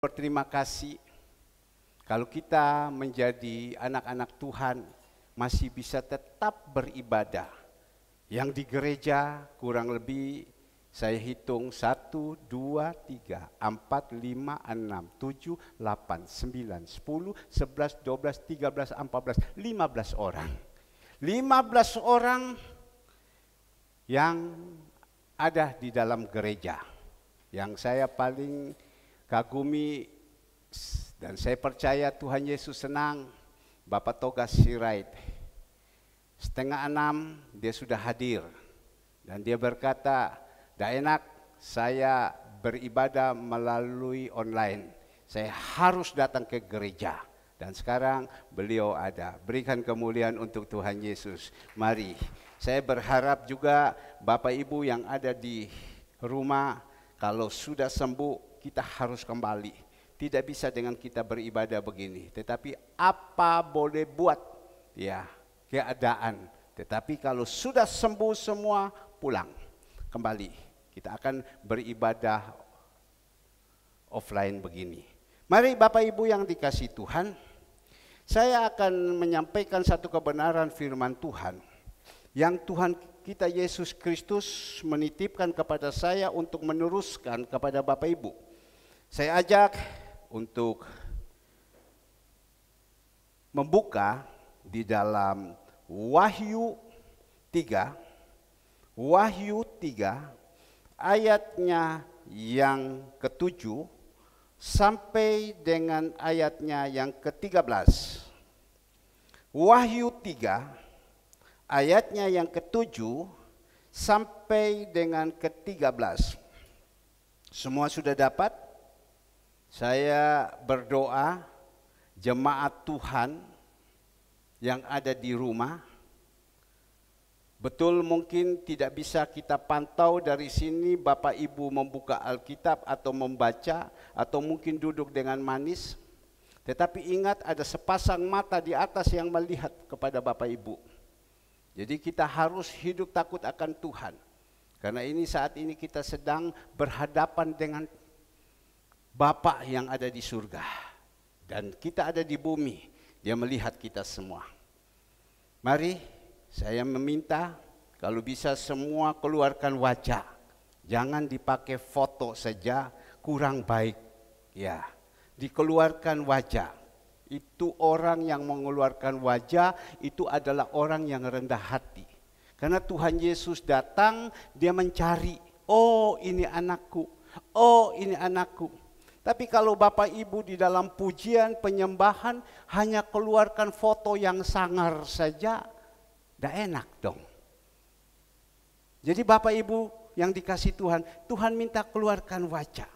berterima kasih kalau kita menjadi anak-anak Tuhan masih bisa tetap beribadah. Yang di gereja kurang lebih saya hitung 1, 2, 3, 4, 5, 6, 7, 8, 9, 10, 11, 12, 13, 14, 15 orang. 15 orang yang ada di dalam gereja. Yang saya paling kagumi dan saya percaya Tuhan Yesus senang, Bapak Togas Sirait. 5:30 dia sudah hadir dan dia berkata, "Dah enak saya beribadah melalui online. Saya harus datang ke gereja." Dan sekarang beliau ada. Berikan kemuliaan untuk Tuhan Yesus. Mari, saya berharap juga Bapak Ibu yang ada di rumah, kalau sudah sembuh kita harus kembali. Tidak bisa dengan kita beribadah begini. Tetapi apa boleh buat, ya, keadaan. Tetapi kalau sudah sembuh semua, pulang kembali. Kita akan beribadah offline begini. Mari Bapak Ibu yang dikasihi Tuhan, saya akan menyampaikan satu kebenaran firman Tuhan yang Tuhan kita Yesus Kristus menitipkan kepada saya untuk meneruskan kepada Bapak Ibu. Saya ajak untuk membuka di dalam Wahyu 3 ayatnya yang ke-7 sampai dengan ayatnya yang ke-13. Wahyu 3 ayatnya yang ke-7 sampai dengan ke-13. Semua sudah dapat? Saya berdoa jemaat Tuhan yang ada di rumah, betul mungkin tidak bisa kita pantau dari sini Bapak Ibu membuka Alkitab atau membaca atau mungkin duduk dengan manis. Tetapi ingat ada sepasang mata di atas yang melihat kepada Bapak Ibu. Jadi kita harus hidup takut akan Tuhan. Karena ini saat ini kita sedang berhadapan dengan Bapa yang ada di surga. Dan kita ada di bumi. Dia melihat kita semua. Mari saya meminta kalau bisa semua keluarkan wajah. Jangan dipakai foto saja, kurang baik. Ya, dikeluarkan wajah. Itu orang yang mengeluarkan wajah, itu adalah orang yang rendah hati. Karena Tuhan Yesus datang, dia mencari, oh ini anakku, oh ini anakku. Tapi kalau Bapak Ibu di dalam pujian, penyembahan, hanya keluarkan foto yang sangar saja, tidak enak dong. Jadi Bapak Ibu yang dikasih Tuhan, Tuhan minta keluarkan wajah.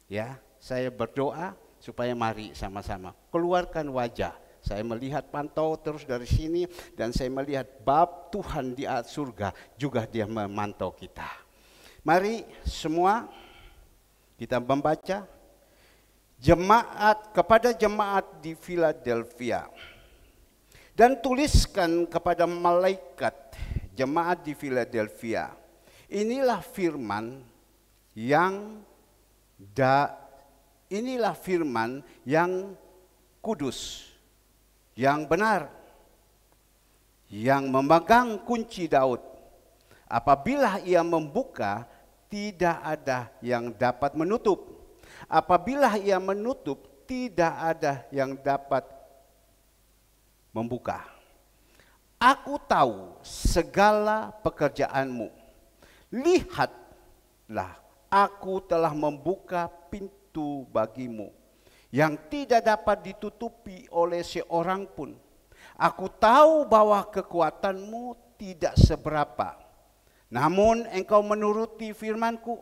Ya, saya berdoa supaya mari sama-sama keluarkan wajah. Saya melihat pantau terus dari sini dan saya melihat bab Tuhan di surga juga dia memantau kita. Mari semua kita membaca kepada jemaat di Philadelphia. Dan tuliskan kepada malaikat jemaat di Philadelphia. Inilah firman yang kudus, yang benar, yang memegang kunci Daud. Apabila ia membuka, tidak ada yang dapat menutup. Apabila ia menutup, tidak ada yang dapat membuka. Aku tahu segala pekerjaanmu. Lihatlah, aku telah membuka pintu bagimu yang tidak dapat ditutupi oleh seorang pun. Aku tahu bahwa kekuatanmu tidak seberapa. Namun engkau menuruti firmanku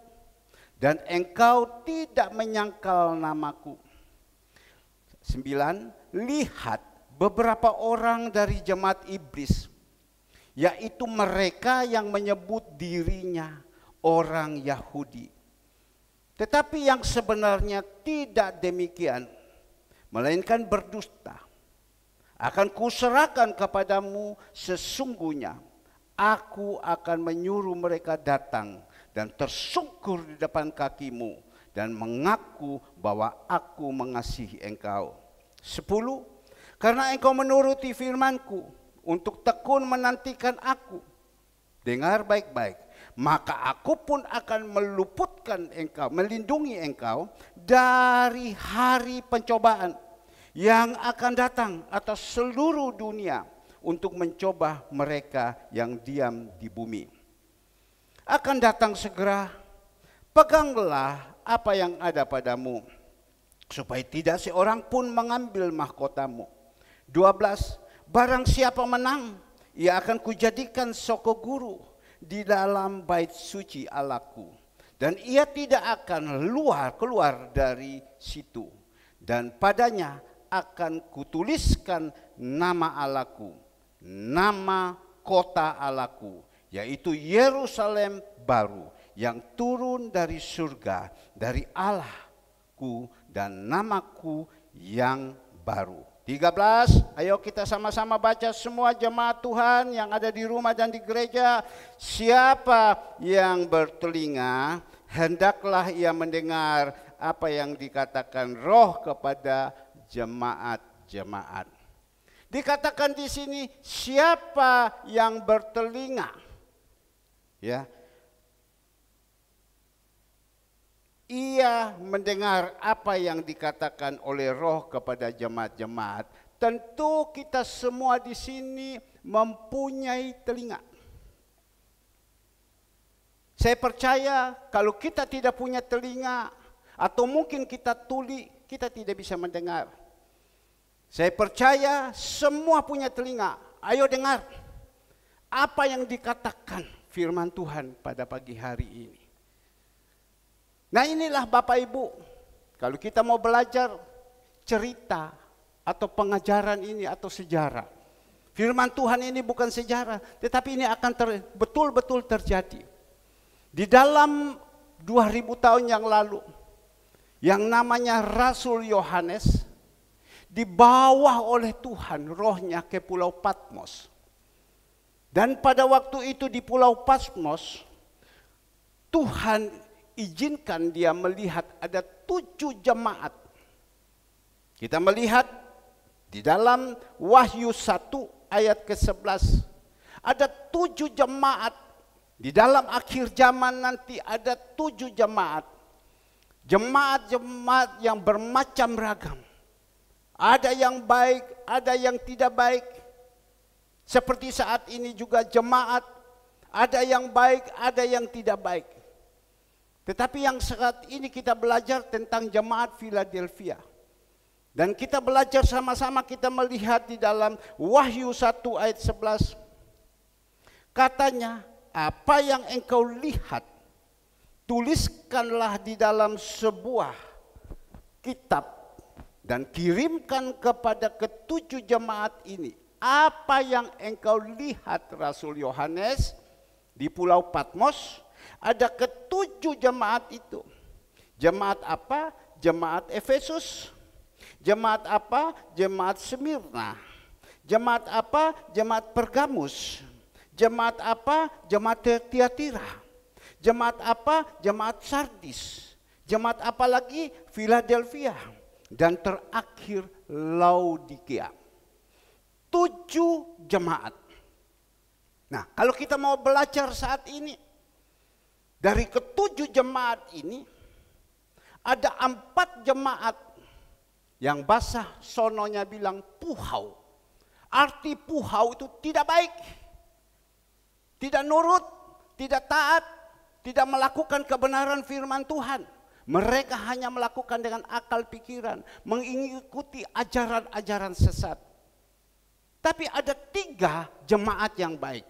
dan engkau tidak menyangkal namaku. 9. Lihat beberapa orang dari jemaat iblis, yaitu mereka yang menyebut dirinya orang Yahudi. Tetapi yang sebenarnya tidak demikian, melainkan berdusta. Akan kuserahkan kepadamu sesungguhnya, aku akan menyuruh mereka datang dan tersungkur di depan kakimu dan mengaku bahwa aku mengasihi engkau. 10. Karena engkau menuruti firman-Ku untuk tekun menantikan aku. Dengar baik-baik. Maka aku pun akan meluputkan engkau, melindungi engkau dari hari pencobaan yang akan datang atas seluruh dunia untuk mencoba mereka yang diam di bumi. Akan datang segera, peganglah apa yang ada padamu, supaya tidak seorang pun mengambil mahkotamu. 12. Barang siapa menang, ia akan kujadikan soko guru di dalam bait suci Allahku, dan ia tidak akan keluar dari situ, dan padanya akan kutuliskan nama Allahku, nama kota Allahku, yaitu Yerusalem baru yang turun dari surga dari Allahku, dan namaku yang baru. 13, ayo kita sama-sama baca semua jemaat Tuhan yang ada di rumah dan di gereja. Siapa yang bertelinga, hendaklah ia mendengar apa yang dikatakan Roh kepada jemaat-jemaat. Dikatakan di sini siapa yang bertelinga, ya, ia mendengar apa yang dikatakan oleh Roh kepada jemaat-jemaat. Tentu kita semua di sini mempunyai telinga. Saya percaya kalau kita tidak punya telinga, atau mungkin kita tuli, kita tidak bisa mendengar. Saya percaya semua punya telinga. Ayo dengar apa yang dikatakan firman Tuhan pada pagi hari ini. Nah, inilah Bapak Ibu, kalau kita mau belajar cerita atau pengajaran ini atau sejarah, firman Tuhan ini bukan sejarah, tetapi ini akan betul-betul terjadi. Di dalam 2000 tahun yang lalu, yang namanya Rasul Yohanes dibawa oleh Tuhan rohnya ke Pulau Patmos. Dan pada waktu itu di Pulau Patmos, Tuhan izinkan dia melihat ada 7 jemaat. Kita melihat di dalam Wahyu 1 ayat ke-11. Ada 7 jemaat. Di dalam akhir zaman nanti ada 7 jemaat. Jemaat-jemaat yang bermacam ragam. Ada yang baik, ada yang tidak baik. Seperti saat ini juga jemaat, ada yang baik, ada yang tidak baik. Tetapi yang saat ini kita belajar tentang jemaat Philadelphia. Dan kita belajar sama-sama, kita melihat di dalam Wahyu 1 ayat 11. Katanya, apa yang engkau lihat, tuliskanlah di dalam sebuah kitab dan kirimkan kepada ke-7 jemaat ini. Apa yang engkau lihat, Rasul Yohanes, di Pulau Patmos, ada ke-7 jemaat itu. Jemaat apa? Jemaat Efesus. Jemaat apa? Jemaat Smyrna. Jemaat apa? Jemaat Pergamus. Jemaat apa? Jemaat Tiatira. Jemaat apa? Jemaat Sardis. Jemaat apa lagi? Philadelphia. Dan terakhir Laodikia. 7 jemaat. Nah, kalau kita mau belajar saat ini, dari ke-7 jemaat ini, ada 4 jemaat yang bahasa sononya bilang puhau. Arti puhau itu tidak baik, tidak nurut, tidak taat, tidak melakukan kebenaran firman Tuhan. Mereka hanya melakukan dengan akal pikiran, mengikuti ajaran-ajaran sesat. Tapi ada 3 jemaat yang baik.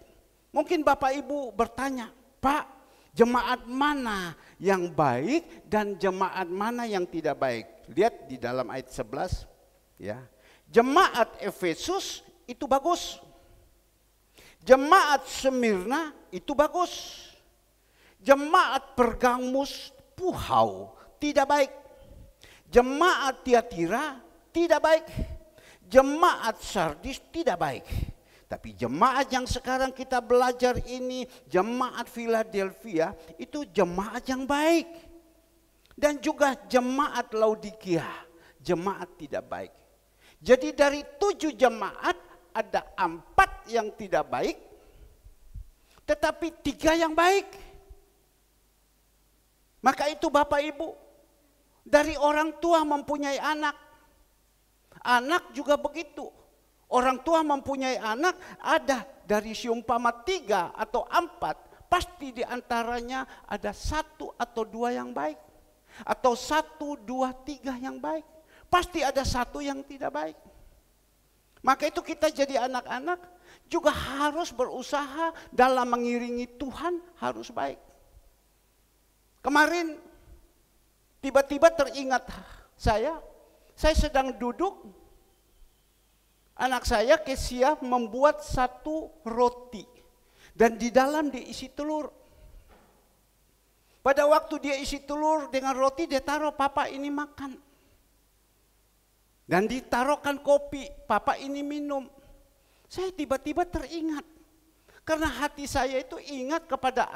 Mungkin Bapak Ibu bertanya, Pak, jemaat mana yang baik dan jemaat mana yang tidak baik? Lihat di dalam ayat 11, ya. Jemaat Efesus itu bagus. Jemaat Smyrna itu bagus. Jemaat Pergamus puhau, tidak baik. Jemaat Tiatira tidak baik. Jemaat Sardis tidak baik. Tapi jemaat yang sekarang kita belajar ini, jemaat Philadelphia, itu jemaat yang baik. Dan juga jemaat Laodikia, jemaat tidak baik. Jadi dari 7 jemaat ada 4 yang tidak baik, tetapi 3 yang baik. Maka itu Bapak Ibu, dari orang tua mempunyai anak, anak juga begitu. Orang tua mempunyai anak, ada dari seumpama 3 atau 4, pasti diantaranya ada 1 atau 2 yang baik. Atau 1, 2, 3 yang baik. Pasti ada 1 yang tidak baik. Maka itu kita jadi anak-anak juga harus berusaha dalam mengiringi Tuhan harus baik. Kemarin tiba-tiba teringat saya sedang duduk, anak saya Kesia membuat 1 roti dan di dalam diisi telur. Pada waktu dia isi telur dengan roti, dia taruh, "Papa ini makan." Dan ditaruhkan kopi, "Papa ini minum." Saya tiba-tiba teringat. Karena hati saya itu ingat kepada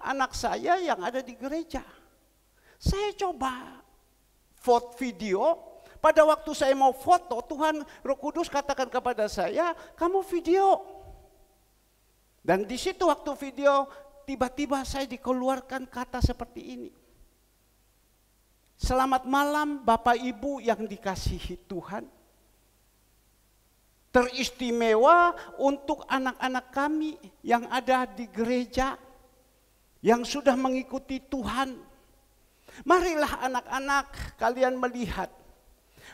anak saya yang ada di gereja. Saya coba foto video. Pada waktu saya mau foto, Tuhan Roh Kudus katakan kepada saya, "Kamu video." Dan di situ waktu video, tiba-tiba saya dikeluarkan kata seperti ini. "Selamat malam Bapak Ibu yang dikasihi Tuhan. Teristimewa untuk anak-anak kami yang ada di gereja, yang sudah mengikuti Tuhan. Marilah anak-anak kalian melihat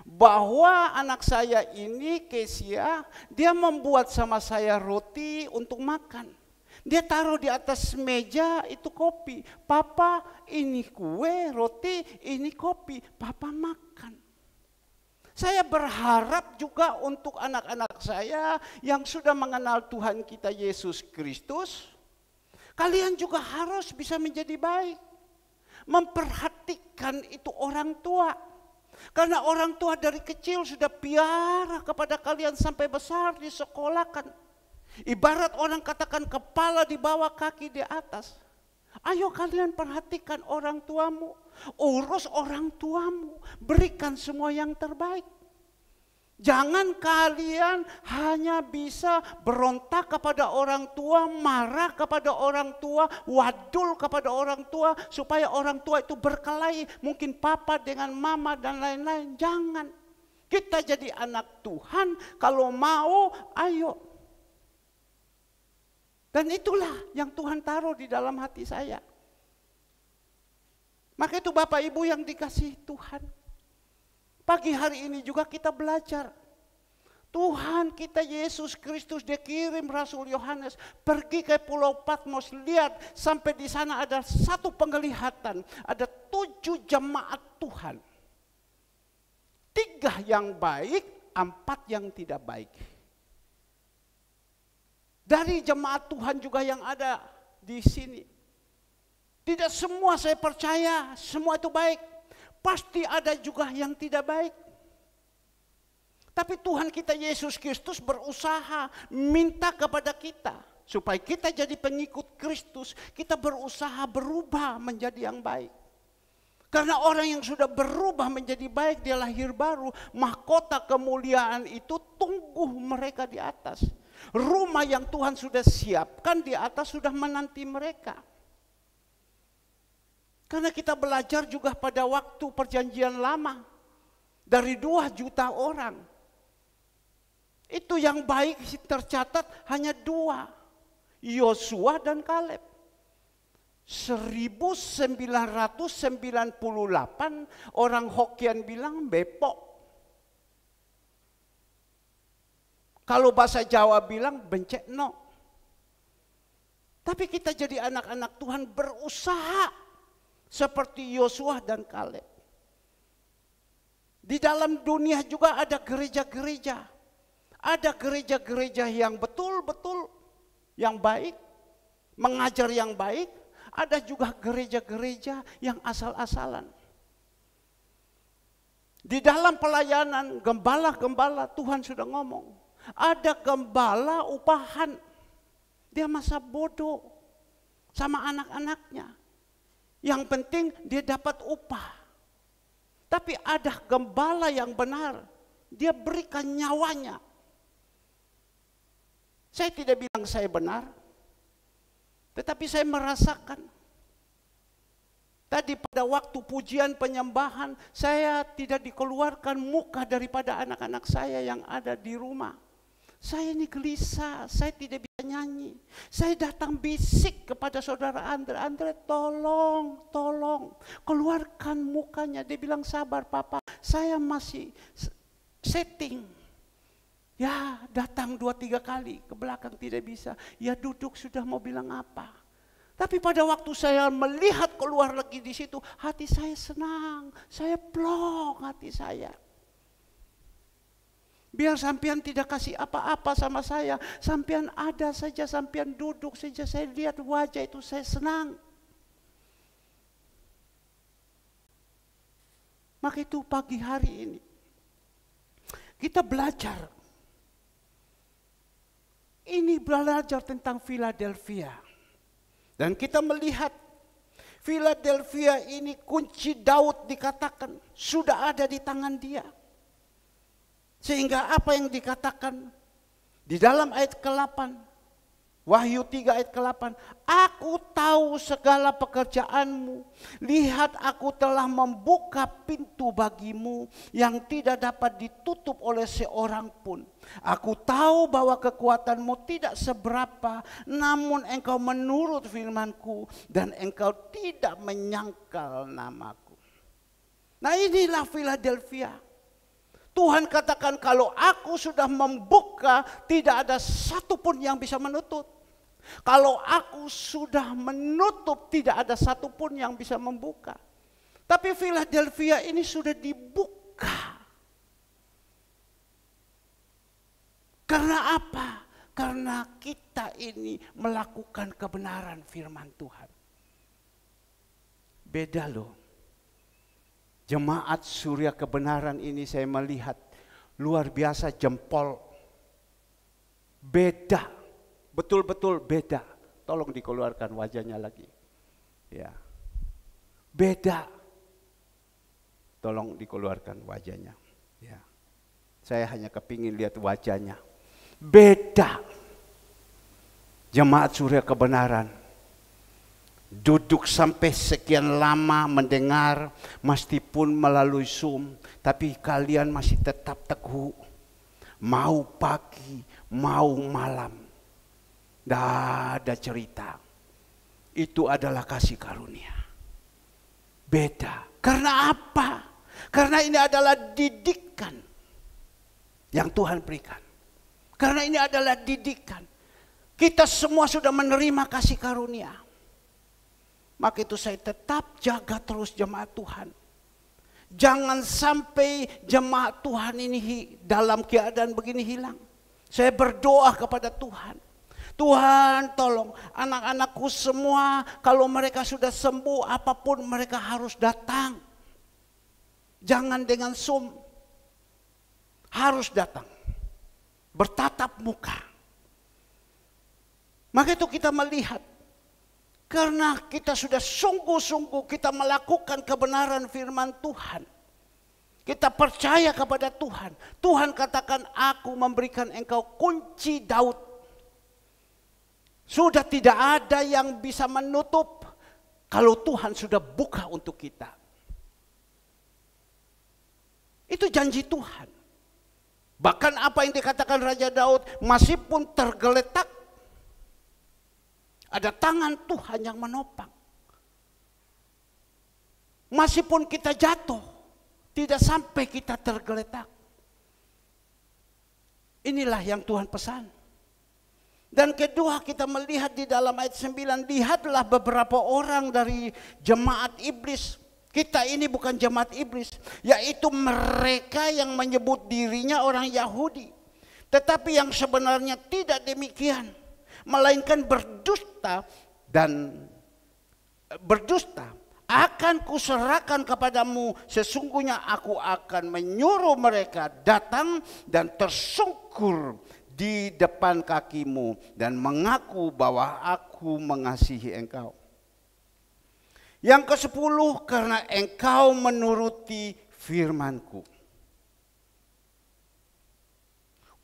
bahwa anak saya ini, Kesia, dia membuat sama saya roti untuk makan. Dia taruh di atas meja itu kopi. Papa ini kue, roti, ini kopi. Papa makan." Saya berharap juga untuk anak-anak saya yang sudah mengenal Tuhan kita Yesus Kristus, kalian juga harus bisa menjadi baik. Memperhatikan itu orang tua. Karena orang tua dari kecil sudah piara kepada kalian sampai besar disekolahkan. Ibarat orang katakan kepala di bawah, kaki di atas. Ayo kalian perhatikan orang tuamu, urus orang tuamu, berikan semua yang terbaik. Jangan kalian hanya bisa berontak kepada orang tua, marah kepada orang tua, wadul kepada orang tua, supaya orang tua itu berkelahi, mungkin papa dengan mama dan lain-lain. Jangan. Kita jadi anak Tuhan, kalau mau ayo. Dan itulah yang Tuhan taruh di dalam hati saya. Maka itu Bapak Ibu yang dikasihi Tuhan. Pagi hari ini juga kita belajar. Tuhan kita Yesus Kristus, dia kirim Rasul Yohanes pergi ke Pulau Patmos. Lihat sampai di sana ada 1 penglihatan. Ada 7 jemaat Tuhan. 3 yang baik, 4 yang tidak baik. Dari jemaat Tuhan juga yang ada di sini. Tidak semua saya percaya, semua itu baik. Pasti ada juga yang tidak baik. Tapi Tuhan kita Yesus Kristus berusaha minta kepada kita. Supaya kita jadi pengikut Kristus, kita berusaha berubah menjadi yang baik. Karena orang yang sudah berubah menjadi baik, dia lahir baru. Mahkota kemuliaan itu tunggu mereka di atas. Rumah yang Tuhan sudah siapkan di atas sudah menanti mereka. Karena kita belajar juga pada waktu perjanjian lama. Dari 2 juta orang. Itu yang baik tercatat hanya 2. Yosua dan Kaleb. 1998 orang Hokkien bilang bepok. Kalau bahasa Jawa bilang bencekno. Tapi kita jadi anak-anak Tuhan berusaha seperti Yosua dan Kaleb. Di dalam dunia juga ada gereja-gereja. Ada gereja-gereja yang betul-betul yang baik, mengajar yang baik. Ada juga gereja-gereja yang asal-asalan. Di dalam pelayanan gembala-gembala Tuhan sudah ngomong. Ada gembala upahan. Dia masa bodoh sama anak-anaknya. Yang penting dia dapat upah. Tapi ada gembala yang benar, dia berikan nyawanya. Saya tidak bilang saya benar, tetapi saya merasakan. Tadi pada waktu pujian penyembahan, saya tidak dikeluarkan muka daripada anak-anak saya yang ada di rumah. Saya ini gelisah, saya tidak bisa nyanyi. Saya datang bisik kepada saudara Andre, Andre tolong, keluarkan mukanya. Dia bilang sabar papa, saya masih setting. Ya datang 2-3 kali, ke belakang tidak bisa. Ya duduk sudah mau bilang apa. Tapi pada waktu saya melihat keluar lagi di situ, hati saya senang, saya plong hati saya. Biar sampean tidak kasih apa-apa sama saya, sampean ada saja, sampean duduk saja, saya lihat wajah itu saya senang. Maka itu pagi hari ini, kita belajar. Ini belajar tentang Philadelphia. Dan kita melihat Philadelphia ini kunci Daud dikatakan sudah ada di tangan dia. Sehingga apa yang dikatakan di dalam ayat ke-8, Wahyu 3 ayat ke-8, aku tahu segala pekerjaanmu, lihat aku telah membuka pintu bagimu yang tidak dapat ditutup oleh seorang pun. Aku tahu bahwa kekuatanmu tidak seberapa, namun engkau menurut firmanku dan engkau tidak menyangkal namaku. Nah inilah Philadelphia. Tuhan katakan kalau aku sudah membuka, tidak ada satupun yang bisa menutup. Kalau aku sudah menutup, tidak ada satupun yang bisa membuka. Tapi Philadelphia ini sudah dibuka. Karena apa? Karena kita ini melakukan kebenaran firman Tuhan. Beda loh. Jemaat Surya Kebenaran ini saya melihat luar biasa jempol. Beda. Betul-betul beda. Tolong dikeluarkan wajahnya lagi. Ya. Beda. Tolong dikeluarkan wajahnya. Ya. Saya hanya kepingin lihat wajahnya. Beda. Jemaat Surya Kebenaran. Duduk sampai sekian lama mendengar, meskipun melalui Zoom, tapi kalian masih tetap teguh. Mau pagi, mau malam. Tidak ada cerita. Itu adalah kasih karunia. Beda. Karena apa? Karena ini adalah didikan yang Tuhan berikan. Karena ini adalah didikan. Kita semua sudah menerima kasih karunia. Maka itu saya tetap jaga terus jemaat Tuhan. Jangan sampai jemaat Tuhan ini dalam keadaan begini hilang. Saya berdoa kepada Tuhan. Tuhan tolong anak-anakku semua, kalau mereka sudah sembuh apapun mereka harus datang. Jangan dengan Zoom. Harus datang. Bertatap muka. Maka itu kita melihat. Karena kita sudah sungguh-sungguh kita melakukan kebenaran firman Tuhan. Kita percaya kepada Tuhan. Tuhan katakan aku memberikan engkau kunci Daud. Sudah tidak ada yang bisa menutup kalau Tuhan sudah buka untuk kita. Itu janji Tuhan. Bahkan apa yang dikatakan Raja Daud, meskipun tergeletak, ada tangan Tuhan yang menopang. Meskipun kita jatuh, tidak sampai kita tergeletak. Inilah yang Tuhan pesan. Dan kedua kita melihat di dalam ayat 9, lihatlah beberapa orang dari jemaat iblis. Kita ini bukan jemaat iblis, yaitu mereka yang menyebut dirinya orang Yahudi. Tetapi yang sebenarnya tidak demikian. Melainkan berdusta dan berdusta. Akan kuserahkan kepadamu, sesungguhnya aku akan menyuruh mereka datang dan tersungkur di depan kakimu dan mengaku bahwa aku mengasihi engkau. Yang ke-10, karena engkau menuruti firman-Ku.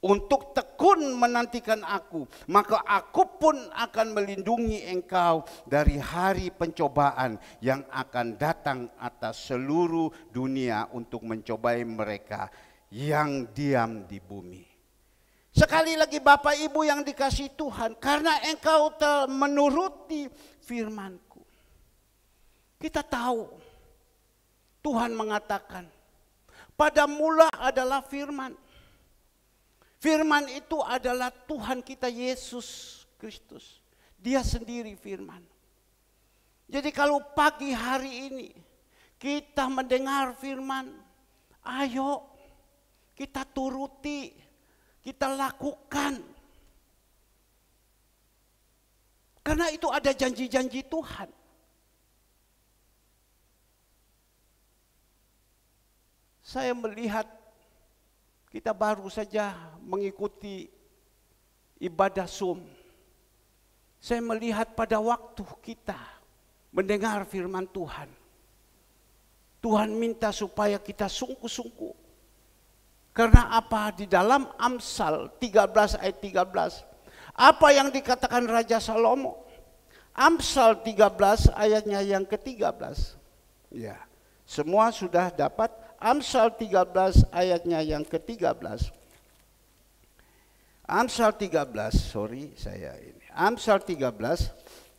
Untuk tekun menantikan Aku, maka Aku pun akan melindungi engkau dari hari pencobaan yang akan datang atas seluruh dunia untuk mencobai mereka yang diam di bumi. Sekali lagi Bapak Ibu yang dikasihi Tuhan, karena engkau telah menuruti firman-Ku. Kita tahu Tuhan mengatakan, pada mula adalah firman. Firman itu adalah Tuhan kita Yesus Kristus. Dia sendiri firman. Jadi kalau pagi hari ini kita mendengar firman, ayo kita turuti, kita lakukan. Karena itu ada janji-janji Tuhan. Saya melihat kita baru saja mengikuti ibadah Zoom. Saya melihat pada waktu kita mendengar firman Tuhan. Tuhan minta supaya kita sungguh-sungguh. Karena apa? Di dalam Amsal 13 ayat 13. Apa yang dikatakan Raja Salomo? Amsal 13 ayatnya yang ke-13. Ya, semua sudah dapat. Amsal 13 ayatnya yang ke-13. Amsal 13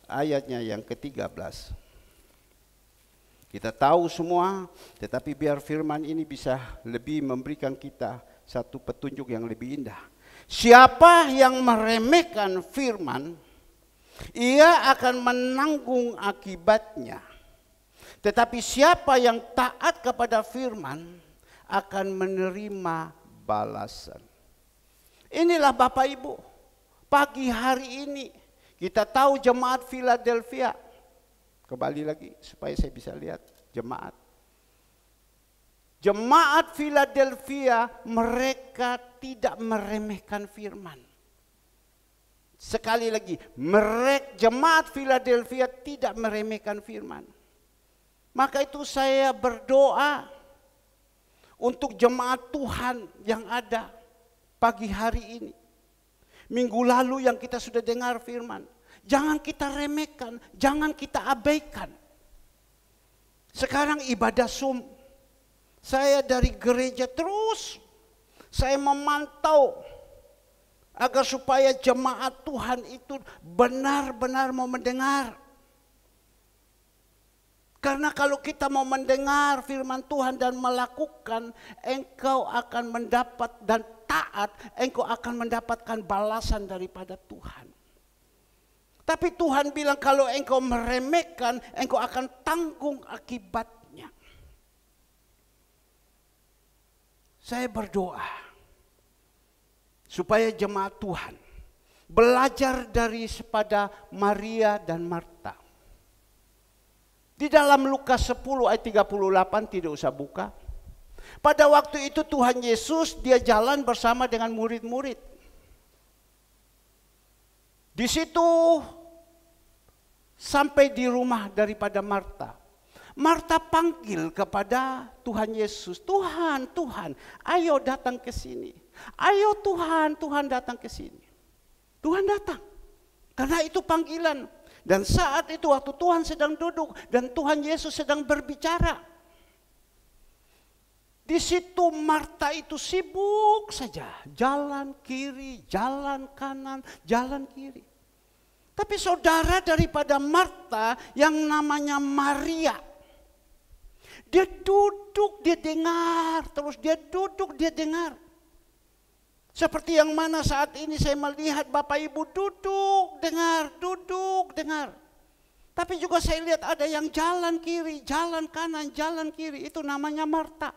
ayatnya yang ke-13. Kita tahu semua, tetapi biar firman ini bisa lebih memberikan kita satu petunjuk yang lebih indah. Siapa yang meremehkan firman, ia akan menanggung akibatnya. Tetapi siapa yang taat kepada firman akan menerima balasan. Inilah Bapak Ibu, pagi hari ini kita tahu jemaat Philadelphia. Kembali lagi supaya saya bisa lihat jemaat. Jemaat Philadelphia mereka tidak meremehkan firman. Sekali lagi, jemaat Philadelphia tidak meremehkan firman. Maka itu saya berdoa untuk jemaat Tuhan yang ada pagi hari ini. Minggu lalu yang kita sudah dengar firman. Jangan kita remehkan, jangan kita abaikan. Sekarang ibadah Zoom. Saya dari gereja terus, saya memantau agar supaya jemaat Tuhan itu benar-benar mau mendengar. Karena kalau kita mau mendengar firman Tuhan dan melakukan, engkau akan mendapat dan taat, engkau akan mendapatkan balasan daripada Tuhan. Tapi Tuhan bilang kalau engkau meremehkan, engkau akan tanggung akibatnya. Saya berdoa supaya jemaat Tuhan belajar daripada Maria dan Marta. Di dalam Lukas 10 ayat 38 tidak usah buka. Pada waktu itu Tuhan Yesus dia jalan bersama dengan murid-murid. Di situ sampai di rumah daripada Marta. Marta panggil kepada Tuhan Yesus, Tuhan, Tuhan, ayo datang ke sini. Ayo Tuhan, Tuhan datang ke sini. Tuhan datang. Karena itu panggilan. Dan saat itu waktu Tuhan sedang duduk dan Tuhan Yesus sedang berbicara. Di situ Marta itu sibuk saja. Jalan kiri, jalan kanan, jalan kiri. Tapi saudara daripada Marta yang namanya Maria. Dia duduk, dia dengar. Terus dia duduk, dia dengar. Seperti yang mana saat ini saya melihat Bapak Ibu duduk, dengar. Tapi juga saya lihat ada yang jalan kiri, jalan kanan, jalan kiri. Itu namanya Marta.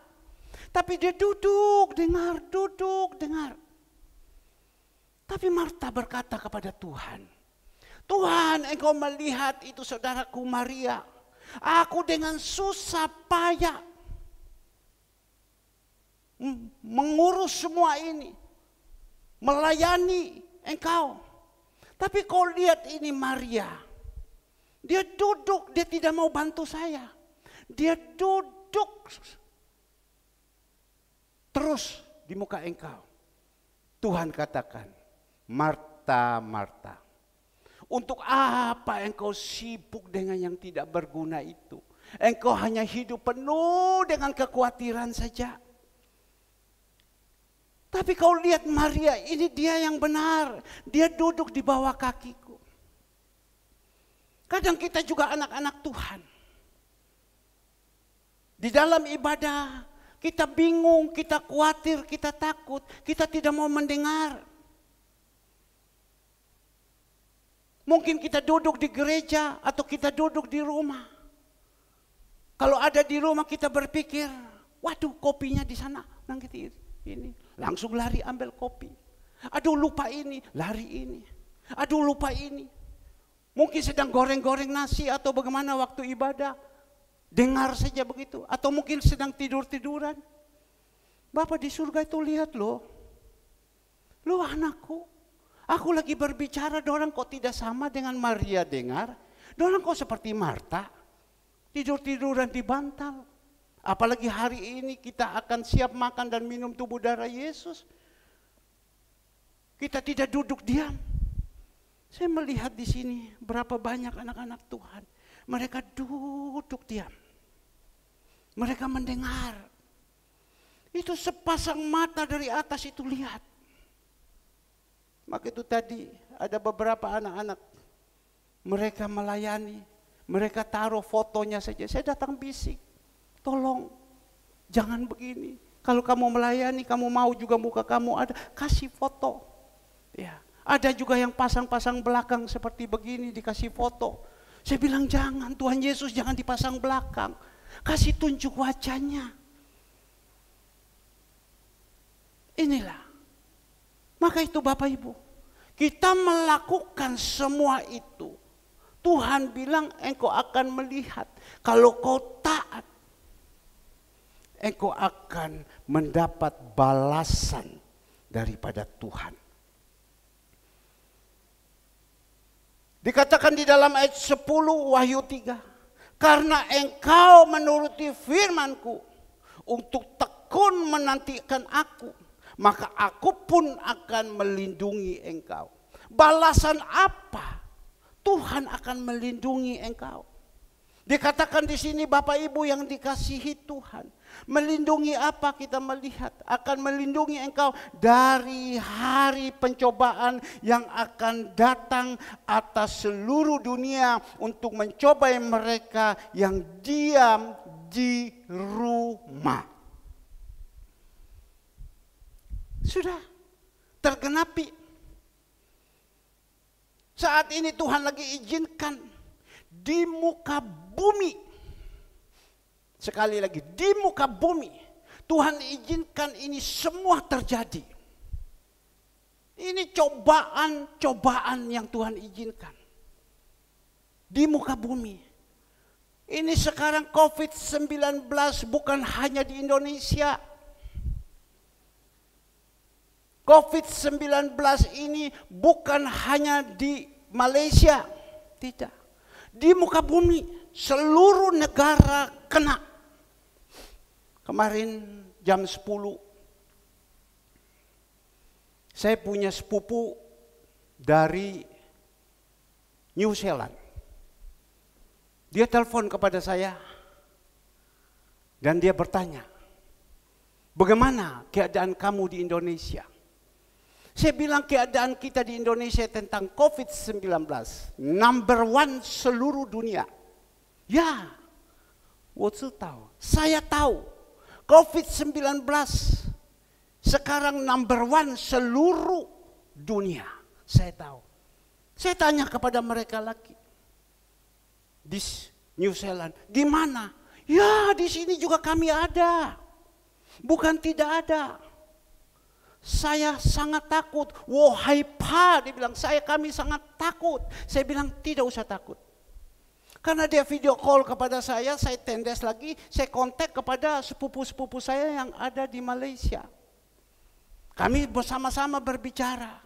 Tapi dia duduk, dengar. Tapi Marta berkata kepada Tuhan, Tuhan, engkau melihat itu saudaraku Maria. Aku dengan susah payah mengurus semua ini. Melayani engkau. Tapi kau lihat ini Maria. Dia duduk, dia tidak mau bantu saya. Dia duduk terus di muka engkau. Tuhan katakan, Marta, Marta, untuk apa engkau sibuk dengan yang tidak berguna itu? Engkau hanya hidup penuh dengan kekhawatiran saja. Tapi kau lihat Maria, ini dia yang benar. Dia duduk di bawah kakiku. Kadang kita juga anak-anak Tuhan. Di dalam ibadah, kita bingung, kita khawatir, kita takut, kita tidak mau mendengar. Mungkin kita duduk di gereja atau kita duduk di rumah. Kalau ada di rumah kita berpikir, waduh kopinya di sana, nanti ini. Langsung lari ambil kopi. Aduh lupa ini, lari ini. Aduh lupa ini. Mungkin sedang goreng-goreng nasi atau bagaimana waktu ibadah. Dengar saja begitu. Atau mungkin sedang tidur-tiduran. Bapak di surga itu lihat loh. Loh anakku. Aku lagi berbicara, dorang kok tidak sama dengan Maria dengar. Dorang kok seperti Marta. Tidur-tiduran di bantal. Apalagi hari ini kita akan siap makan dan minum tubuh darah Yesus. Kita tidak duduk diam. Saya melihat di sini berapa banyak anak-anak Tuhan. Mereka duduk diam. Mereka mendengar. Itu sepasang mata dari atas itu lihat. Maka itu tadi ada beberapa anak-anak. Mereka melayani. Mereka taruh fotonya saja. Saya datang bisik. Tolong, jangan begini. Kalau kamu melayani, kamu mau juga muka kamu ada. Kasih foto. Ya. Ada juga yang pasang-pasang belakang seperti begini dikasih foto. Saya bilang jangan, Tuhan Yesus jangan dipasang belakang. Kasih tunjuk wajahnya. Inilah. Maka itu Bapak Ibu. Kita melakukan semua itu. Tuhan bilang engkau akan melihat. Kalau kau taat. Engkau akan mendapat balasan daripada Tuhan. Dikatakan di dalam ayat 10 Wahyu 3. Karena engkau menuruti firmanku untuk tekun menantikan aku, maka aku pun akan melindungi engkau. Balasan apa? Tuhan akan melindungi engkau. Dikatakan di sini Bapak Ibu yang dikasihi Tuhan. Melindungi apa kita melihat? Akan melindungi engkau dari hari pencobaan yang akan datang atas seluruh dunia untuk mencobai mereka yang diam di rumah. Sudah tergenapi. Saat ini Tuhan lagi izinkan di muka bumi. Sekali lagi, di muka bumi. Tuhan izinkan ini semua terjadi. Ini cobaan-cobaan yang Tuhan izinkan. Di muka bumi. Ini sekarang COVID-19 bukan hanya di Indonesia. COVID-19 ini bukan hanya di Malaysia. Tidak. Di muka bumi, seluruh negara kena. Kemarin jam 10, saya punya sepupu dari New Zealand. Dia telepon kepada saya dan dia bertanya, bagaimana keadaan kamu di Indonesia? Saya bilang keadaan kita di Indonesia tentang COVID-19 number one seluruh dunia. Ya, saya tahu COVID-19 sekarang number one seluruh dunia. Saya tahu. Saya tanya kepada mereka lagi di New Zealand, di mana? Ya, di sini juga kami ada. Bukan tidak ada. Saya sangat takut. Wahai Pak, dia bilang, kami sangat takut. Saya bilang tidak usah takut. Karena dia video call kepada saya tendes lagi, saya kontak kepada sepupu-sepupu saya yang ada di Malaysia. Kami bersama-sama berbicara.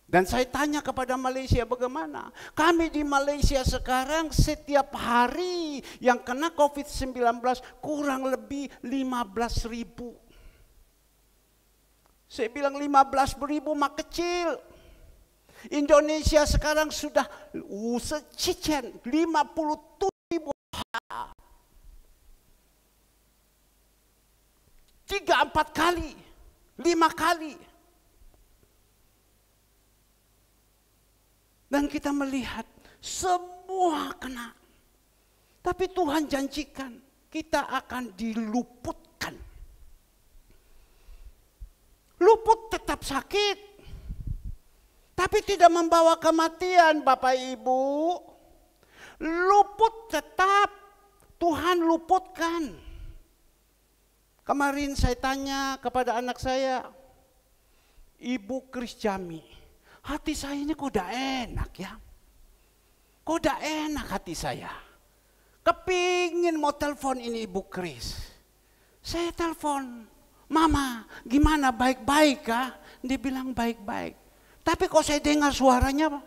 Dan saya tanya kepada Malaysia bagaimana? Kami di Malaysia sekarang setiap hari yang kena COVID-19 kurang lebih 15.000. Saya bilang 15.000 mah kecil. Indonesia sekarang sudah secicen 57.000. 3-4 kali, 5 kali. Dan kita melihat semua kena. Tapi Tuhan janjikan kita akan diluputkan. Luput tetap sakit. Tapi tidak membawa kematian Bapak Ibu. Luput tetap Tuhan luputkan. Kemarin saya tanya kepada anak saya, Ibu Kris Jami, hati saya ini kok udah enak ya. Kok udah enak hati saya. Kepingin mau telepon ini Ibu Kris. Saya telepon, Mama gimana baik-baik kah? Dia bilang baik-baik. Tapi kok saya dengar suaranya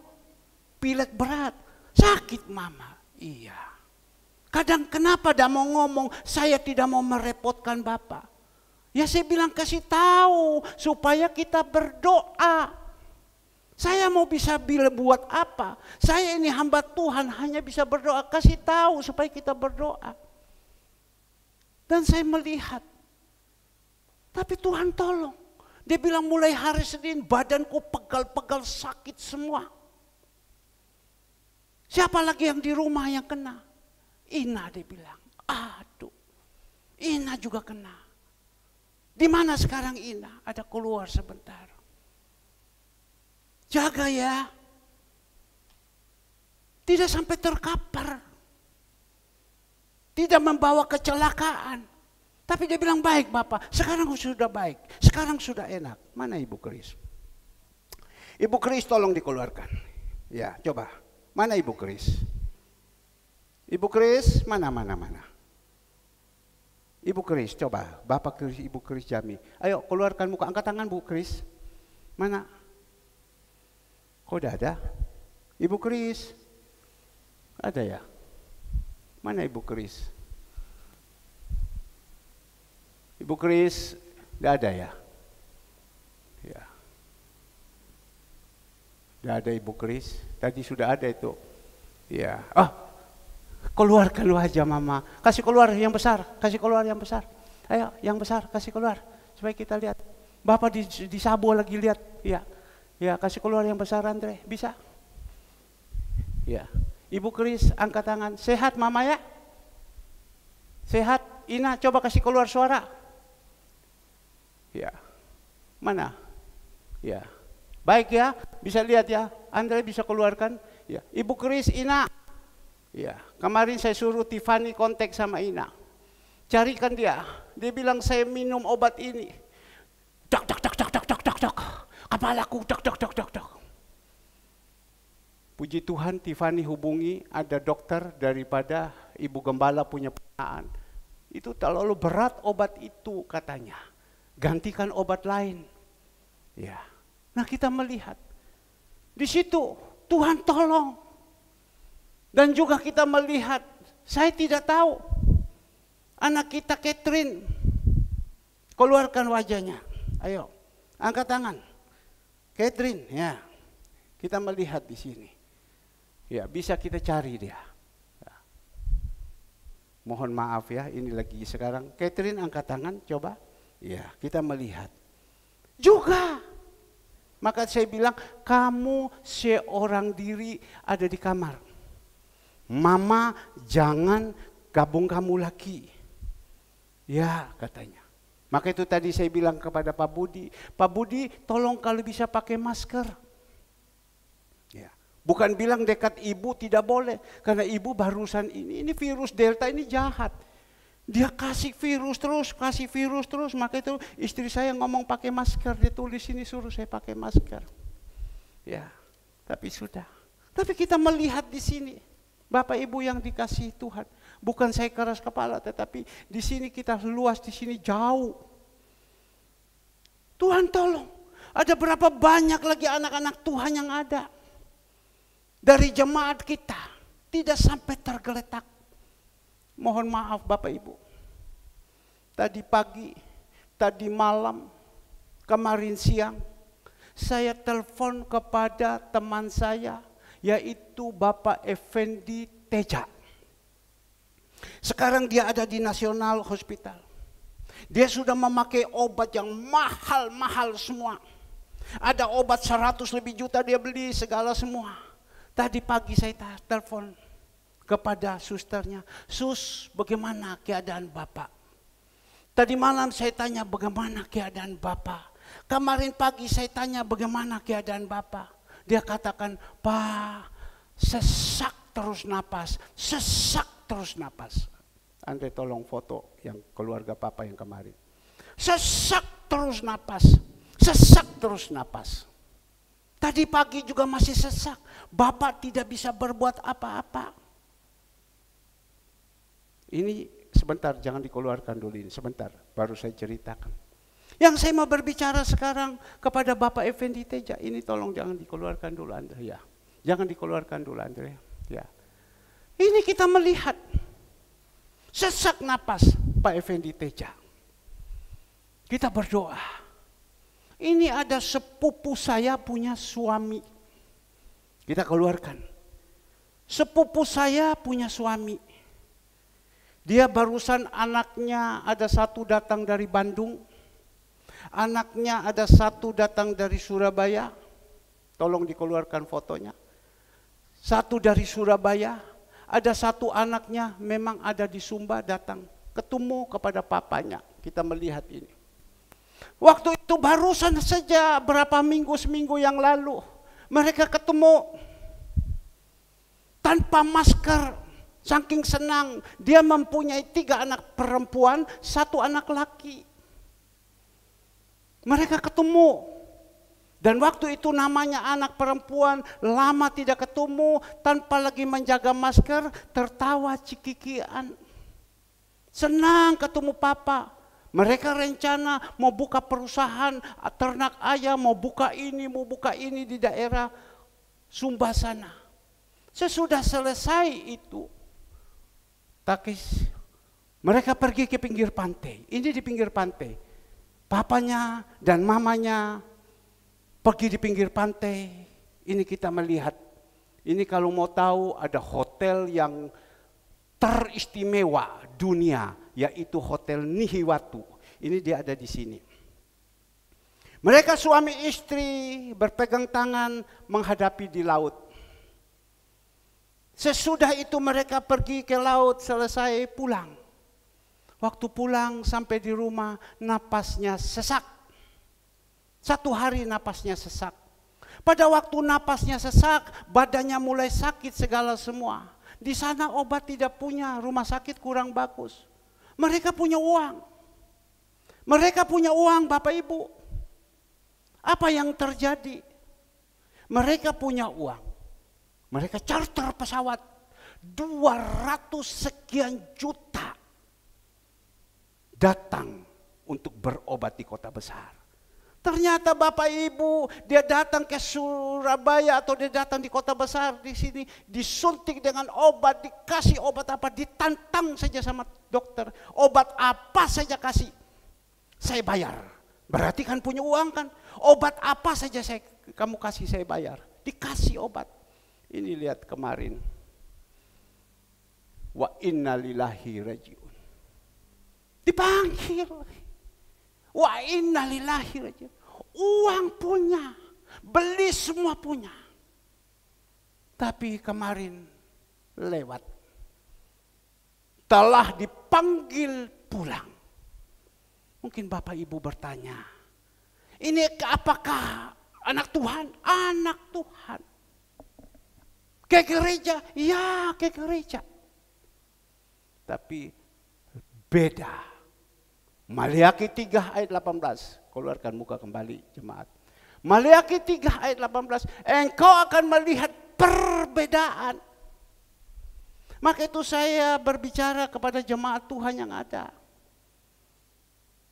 pilek berat. Sakit Mama. Iya. Kadang kenapa dah mau ngomong, saya tidak mau merepotkan Bapak. Ya saya bilang kasih tahu supaya kita berdoa. Saya mau bisa buat apa? Saya ini hamba Tuhan hanya bisa berdoa. Kasih tahu supaya kita berdoa. Dan saya melihat. Tapi Tuhan tolong. Dia bilang mulai hari Senin badanku pegal-pegal sakit semua. Siapa lagi yang di rumah yang kena? Ina dia bilang, aduh, Ina juga kena. Di mana sekarang Ina? Ada keluar sebentar. Jaga ya. Tidak sampai terkapar. Tidak membawa kecelakaan. Tapi dia bilang baik Bapak, sekarang sudah baik. Sekarang sudah enak. Mana Ibu Kris? Ibu Kris tolong dikeluarkan. Ya, coba. Mana Ibu Kris? Ibu Kris, mana. Ibu Kris, coba. Bapak Kris, Ibu Kris Jami. Ayo keluarkan muka, angkat tangan Bu Kris. Mana? Kok udah ada? Ibu Kris. Ada ya? Mana Ibu Kris? Ibu Kris, enggak ada ya? Ya. Enggak ada Ibu Kris. Tadi sudah ada itu. Ya. Keluarkan lu aja Mama. Kasih keluar yang besar. Kasih keluar yang besar. Ayo yang besar kasih keluar. Supaya kita lihat. Bapak di Sabo lagi lihat. Ya. Ya kasih keluar yang besar Andre. Bisa? Ya. Ibu Kris angkat tangan. Sehat Mama ya? Sehat? Ina coba kasih keluar suara. Ya. Mana? Ya. Baik ya. Bisa lihat ya. Andre bisa keluarkan. Ya. Ibu Kris, Ina. Ya, kemarin saya suruh Tiffany kontak sama Ina. Carikan dia. Dia bilang saya minum obat ini. Dak. Kepalaku dak. Puji Tuhan Tiffany hubungi ada dokter daripada Ibu Gembala punya penaan. Itu terlalu berat obat itu katanya. Gantikan obat lain. Ya. Nah, kita melihat di situ Tuhan tolong. Dan juga kita melihat, saya tidak tahu, anak kita Catherine, keluarkan wajahnya. Ayo, angkat tangan. Catherine, ya, kita melihat di sini. Ya, bisa kita cari dia. Ya. Mohon maaf ya, ini lagi sekarang. Catherine angkat tangan, coba. Ya, kita melihat. Juga. Maka saya bilang, kamu seorang diri ada di kamar. Mama jangan gabung kamu lagi. Ya katanya. Maka itu tadi saya bilang kepada Pak Budi. Pak Budi tolong kalau bisa pakai masker. Ya. Bukan bilang dekat ibu tidak boleh. Karena ibu barusan ini virus Delta ini jahat. Dia kasih virus terus. Maka itu istri saya ngomong pakai masker. Dia tulis ini suruh saya pakai masker. Ya, tapi sudah. Tapi kita melihat di sini. Bapak Ibu yang dikasihi Tuhan, bukan saya keras kepala, tetapi di sini kita luas, di sini jauh. Tuhan tolong, Ada berapa banyak lagi anak-anak Tuhan yang ada dari jemaat kita, tidak sampai tergeletak. Mohon maaf Bapak Ibu, tadi pagi, tadi malam, kemarin siang, saya telepon kepada teman saya, yaitu Bapak Effendi Teja. Sekarang dia ada di National Hospital. Dia sudah memakai obat yang mahal-mahal semua. Ada obat 100 lebih juta dia beli segala semua. Tadi pagi saya telepon kepada susternya, "Sus, bagaimana keadaan Bapak?" Tadi malam saya tanya, "Bagaimana keadaan Bapak?" Kemarin pagi saya tanya, "Bagaimana keadaan Bapak?" Dia katakan, "Pak, sesak terus napas, sesak terus napas." Andre tolong foto yang keluarga Papa yang kemarin. Sesak terus napas, sesak terus napas. Tadi pagi juga masih sesak. Bapak tidak bisa berbuat apa-apa. Ini sebentar, jangan dikeluarkan dulu ini. Sebentar, baru saya ceritakan. Yang saya mau berbicara sekarang kepada Bapak Effendi Teja, ini tolong jangan dikeluarkan dulu Andre ya. Jangan dikeluarkan dulu Andre ya. Ini kita melihat sesak napas Pak Effendi Teja. Kita berdoa. Ini ada sepupu saya punya suami. Kita keluarkan. Sepupu saya punya suami. Dia barusan anaknya ada satu datang dari Bandung. Anaknya ada satu datang dari Surabaya. Tolong dikeluarkan fotonya. Satu dari Surabaya. Ada satu anaknya memang ada di Sumba datang. Ketemu kepada papanya. Kita melihat ini. Waktu itu barusan saja berapa seminggu yang lalu. Mereka ketemu. Tanpa masker. Saking senang. Dia mempunyai 3 anak perempuan, 1 anak laki. Mereka ketemu. Dan waktu itu namanya anak perempuan, lama tidak ketemu, tanpa lagi menjaga masker, tertawa cikikian. Senang ketemu Papa. Mereka rencana mau buka perusahaan ternak ayam, mau buka ini di daerah Sumba sana. Sesudah selesai itu, mereka pergi ke pinggir pantai. Ini di pinggir pantai. Papanya dan mamanya pergi di pinggir pantai. Ini kita melihat. Ini kalau mau tahu ada hotel yang teristimewa dunia, yaitu Hotel Nihiwatu. Ini dia ada di sini. Mereka suami istri berpegang tangan menghadapi di laut. Sesudah itu mereka pergi ke laut, selesai pulang. Waktu pulang sampai di rumah napasnya sesak. 1 hari napasnya sesak. Pada waktu napasnya sesak, badannya mulai sakit segala semua. Di sana obat tidak punya, rumah sakit kurang bagus. Mereka punya uang. Mereka punya uang Bapak Ibu. Apa yang terjadi? Mereka punya uang. Mereka charter pesawat 200 sekian juta datang untuk berobat di kota besar. Ternyata Bapak Ibu, dia datang ke Surabaya atau dia datang di kota besar di sini, disuntik dengan obat, dikasih obat apa, ditantang saja sama dokter, obat apa saja kasih, saya bayar. Berarti kan punya uang kan, obat apa saja kamu kasih saya bayar, dikasih obat. Ini lihat kemarin, wa inna lillahi rajiun, dipanggil. Wa inna lillahi rajiun. Uang punya, beli semua punya. Tapi kemarin lewat. Telah dipanggil pulang. Mungkin Bapak Ibu bertanya, ini apakah anak Tuhan? Anak Tuhan. Ke gereja? Ya, ke gereja. Tapi beda. Maliaki 3 ayat 18. Keluarkan muka kembali jemaat. Maliaki 3 ayat 18. Engkau akan melihat perbedaan. Maka itu saya berbicara kepada jemaat Tuhan yang ada.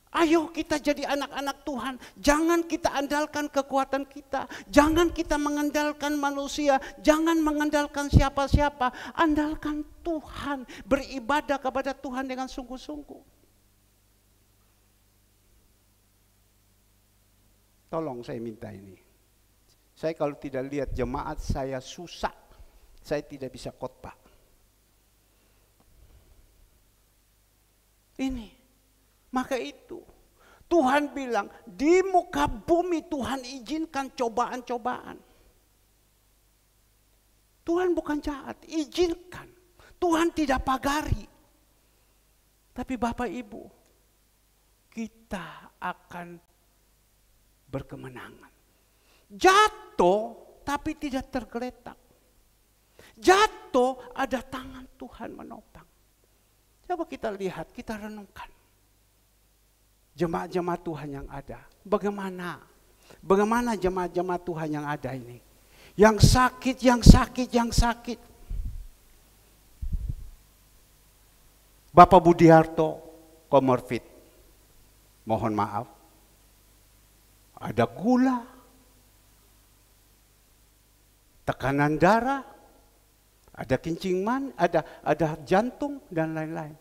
Ayo kita jadi anak-anak Tuhan. Jangan kita andalkan kekuatan kita. Jangan kita mengandalkan manusia. Jangan mengandalkan siapa-siapa. Andalkan Tuhan. Beribadah kepada Tuhan dengan sungguh-sungguh. Tolong saya minta ini. Saya kalau tidak lihat jemaat saya susah. Saya tidak bisa khotbah. Ini. Maka itu Tuhan bilang di muka bumi Tuhan izinkan cobaan-cobaan. Tuhan bukan jahat, izinkan. Tuhan tidak pagari. Tapi Bapak Ibu, kita akan berkemenangan. Jatuh tapi tidak tergeletak. Jatuh ada tangan Tuhan menopang. Coba kita lihat, kita renungkan. Jemaat-jemaat Tuhan yang ada. Bagaimana jemaat-jemaat Tuhan yang ada ini? Yang sakit. Bapak Budiarto, komorbid. Mohon maaf. Ada gula. Tekanan darah. Ada kencing ada jantung dan lain-lain.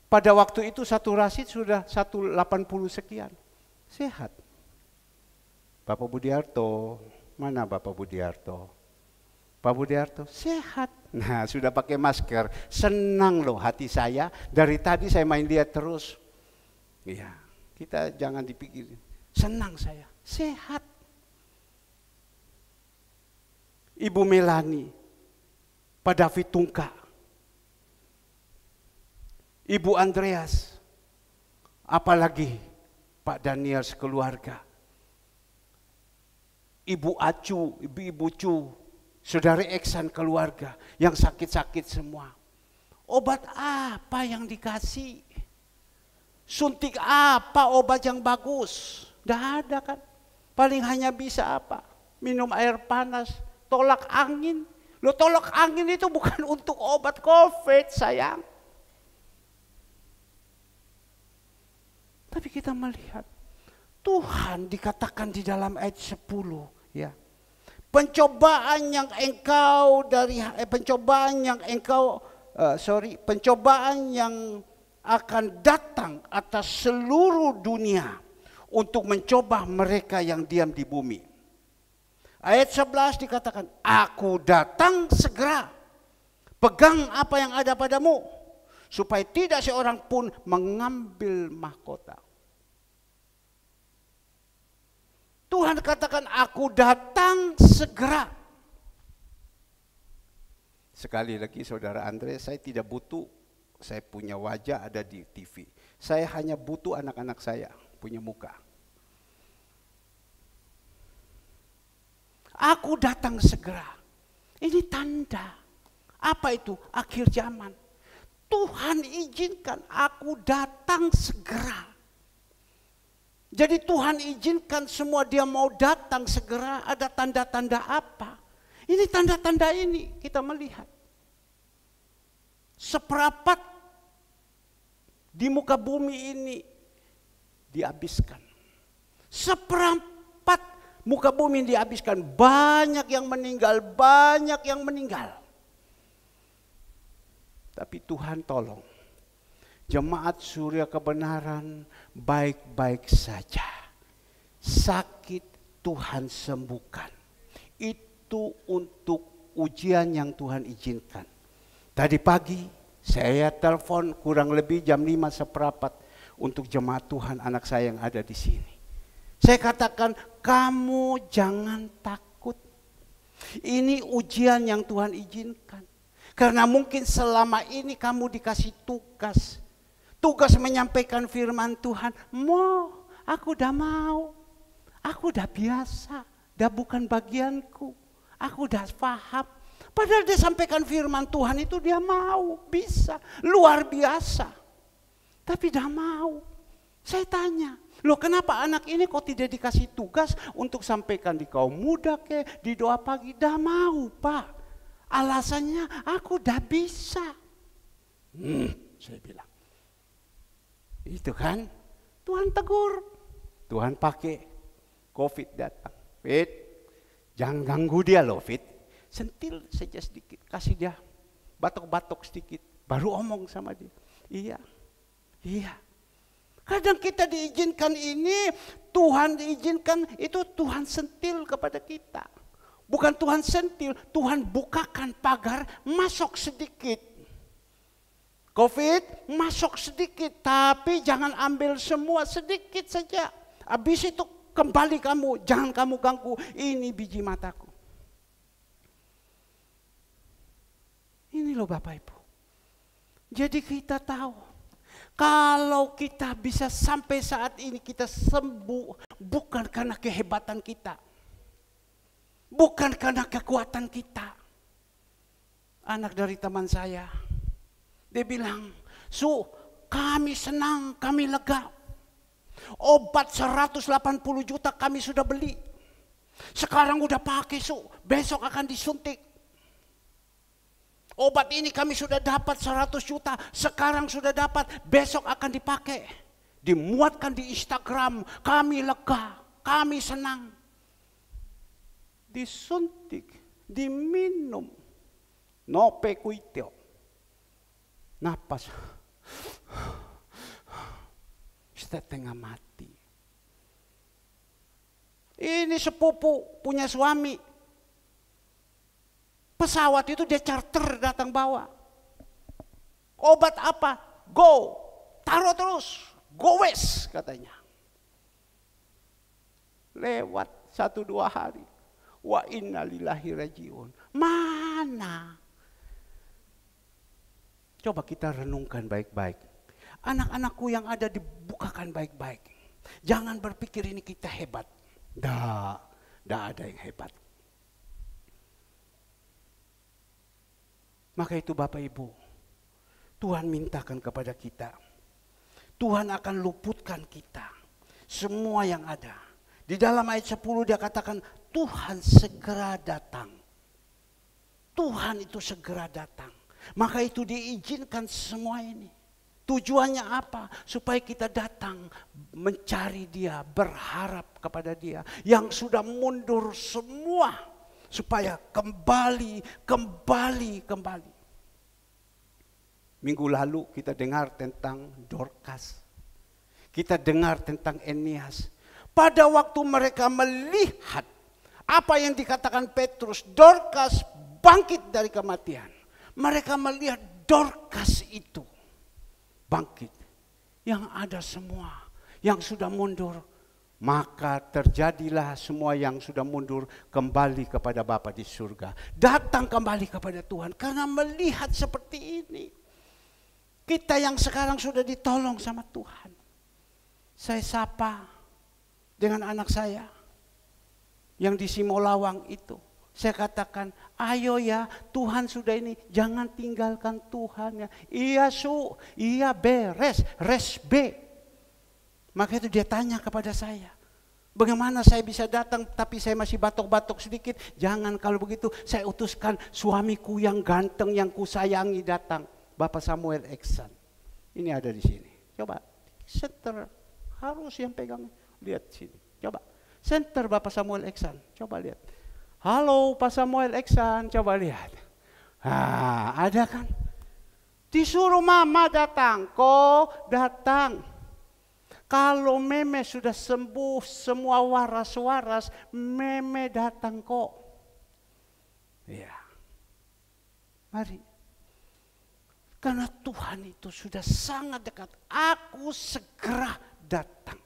Pada waktu itu saturasi sudah 180 sekian. Sehat. Bapak Budiarto, mana Bapak Budiarto? Pak Budiarto sehat. Nah, sudah pakai masker. Senang loh hati saya. Dari tadi saya main lihat terus. Iya, kita jangan dipikirin. Senang saya, sehat. Ibu Melani, Pak David Tungka, Ibu Andreas, apalagi Pak Daniel sekeluarga, Ibu Acu, Ibu Cu, Saudari Eksan keluarga yang sakit-sakit semua. Obat apa yang dikasih? Suntik apa obat yang bagus? Tidak ada kan? Paling hanya bisa apa? Minum air panas, tolak angin. Loh, tolak angin itu bukan untuk obat COVID, sayang. Tapi kita melihat Tuhan dikatakan di dalam ayat 10, ya. Pencobaan yang akan datang atas seluruh dunia untuk mencoba mereka yang diam di bumi. Ayat 11 dikatakan, aku datang segera. Pegang apa yang ada padamu, supaya tidak seorang pun mengambil mahkota. Tuhan katakan, aku datang segera. Sekali lagi Saudara Andre, saya tidak butuh, saya punya wajah ada di TV. Saya hanya butuh anak-anak saya punya muka. Aku datang segera. Ini tanda. Apa itu? Akhir zaman. Tuhan izinkan aku datang segera. Jadi Tuhan izinkan semua dia mau datang segera. Ada tanda-tanda apa? Ini tanda-tanda ini kita melihat. Seperapat di muka bumi ini dihabiskan. Seperempat muka bumi dihabiskan. Banyak yang meninggal, banyak yang meninggal. Tapi Tuhan tolong. Jemaat Surya Kebenaran baik-baik saja. Sakit Tuhan sembuhkan. Itu untuk ujian yang Tuhan izinkan. Tadi pagi saya telepon kurang lebih jam 5 seperempat untuk jemaat Tuhan anak saya yang ada di sini. Saya katakan, kamu jangan takut. Ini ujian yang Tuhan izinkan. Karena mungkin selama ini kamu dikasih tugas. Tugas menyampaikan firman Tuhan. Aku udah mau. Aku udah biasa. Udah bukan bagianku. Aku udah paham. Padahal dia sampaikan firman Tuhan itu dia mau. Bisa. Luar biasa. Tapi dah mau. Saya tanya. Loh, kenapa anak ini kok tidak dikasih tugas untuk sampaikan di kaum muda di doa pagi? Dah mau, Pak. Alasannya aku udah bisa. Saya bilang. Itu kan Tuhan tegur. Tuhan pakai COVID datang. Fit, jangan ganggu dia loh Fit. Sentil saja sedikit, kasih dia batok-batok sedikit. Baru omong sama dia. Iya. Kadang kita diizinkan ini, Tuhan diizinkan itu Tuhan sentil kepada kita. Bukan Tuhan sentil, Tuhan bukakan pagar, masuk sedikit. COVID masuk sedikit, tapi jangan ambil semua, sedikit saja. Habis itu kembali kamu, jangan kamu ganggu, ini biji mataku. Ini loh Bapak Ibu. Jadi kita tahu, kalau kita bisa sampai saat ini kita sembuh, bukan karena kehebatan kita. Bukan karena kekuatan kita. Anak dari teman saya, dia bilang, Su, kami senang, kami lega. Obat 180 juta kami sudah beli. Sekarang udah pakai Su, besok akan disuntik. Obat ini kami sudah dapat 100 juta, sekarang sudah dapat, besok akan dipakai. Dimuatkan di Instagram, kami lega, kami senang. Disuntik, diminum. Nope kuitio. Napas. Setengah mati. Ini sepupu punya suami. Pesawat itu dia charter datang bawa. Obat apa? Go. Taruh terus. Go wes katanya. Lewat 1-2 hari. Wa inna lillahi rajiun. Mana? Coba kita renungkan baik-baik. Anak-anakku yang ada dibukakan baik-baik. Jangan berpikir ini kita hebat. Dah ada yang hebat. Maka itu Bapak Ibu, Tuhan mintakan kepada kita. Tuhan akan luputkan kita. Semua yang ada. Di dalam ayat 10 dia katakan, Tuhan segera datang. Tuhan itu segera datang. Maka itu diizinkan semua ini. Tujuannya apa? Supaya kita datang mencari dia, berharap kepada dia. Yang sudah mundur semua. Supaya kembali. Minggu lalu kita dengar tentang Dorcas. Kita dengar tentang Enias. Pada waktu mereka melihat apa yang dikatakan Petrus, Dorcas bangkit dari kematian. Mereka melihat Dorcas itu bangkit. Yang ada semua, yang sudah mundur. Maka terjadilah semua yang sudah mundur kembali kepada Bapa di surga. Datang kembali kepada Tuhan karena melihat seperti ini. Kita yang sekarang sudah ditolong sama Tuhan. Saya sapa dengan anak saya yang di Simolawang itu. Saya katakan, ayo ya Tuhan sudah ini, jangan tinggalkan Tuhan ya. Iya Su, iya beres, res B. Maka itu dia tanya kepada saya, bagaimana saya bisa datang tapi saya masih batok-batok sedikit. Jangan, kalau begitu saya utuskan suamiku yang ganteng, yang kusayangi datang. Bapak Samuel Eksan. Ini ada di sini. Coba, center harus yang pegang. Lihat sini, coba. Center Bapak Samuel Eksan, coba lihat. Halo Pak Samuel Eksan, coba lihat. Ada kan? Disuruh mama datang, kok datang. Kalau meme sudah sembuh semua waras-waras, meme datang kok. Ya. Mari. Karena Tuhan itu sudah sangat dekat. Aku segera datang.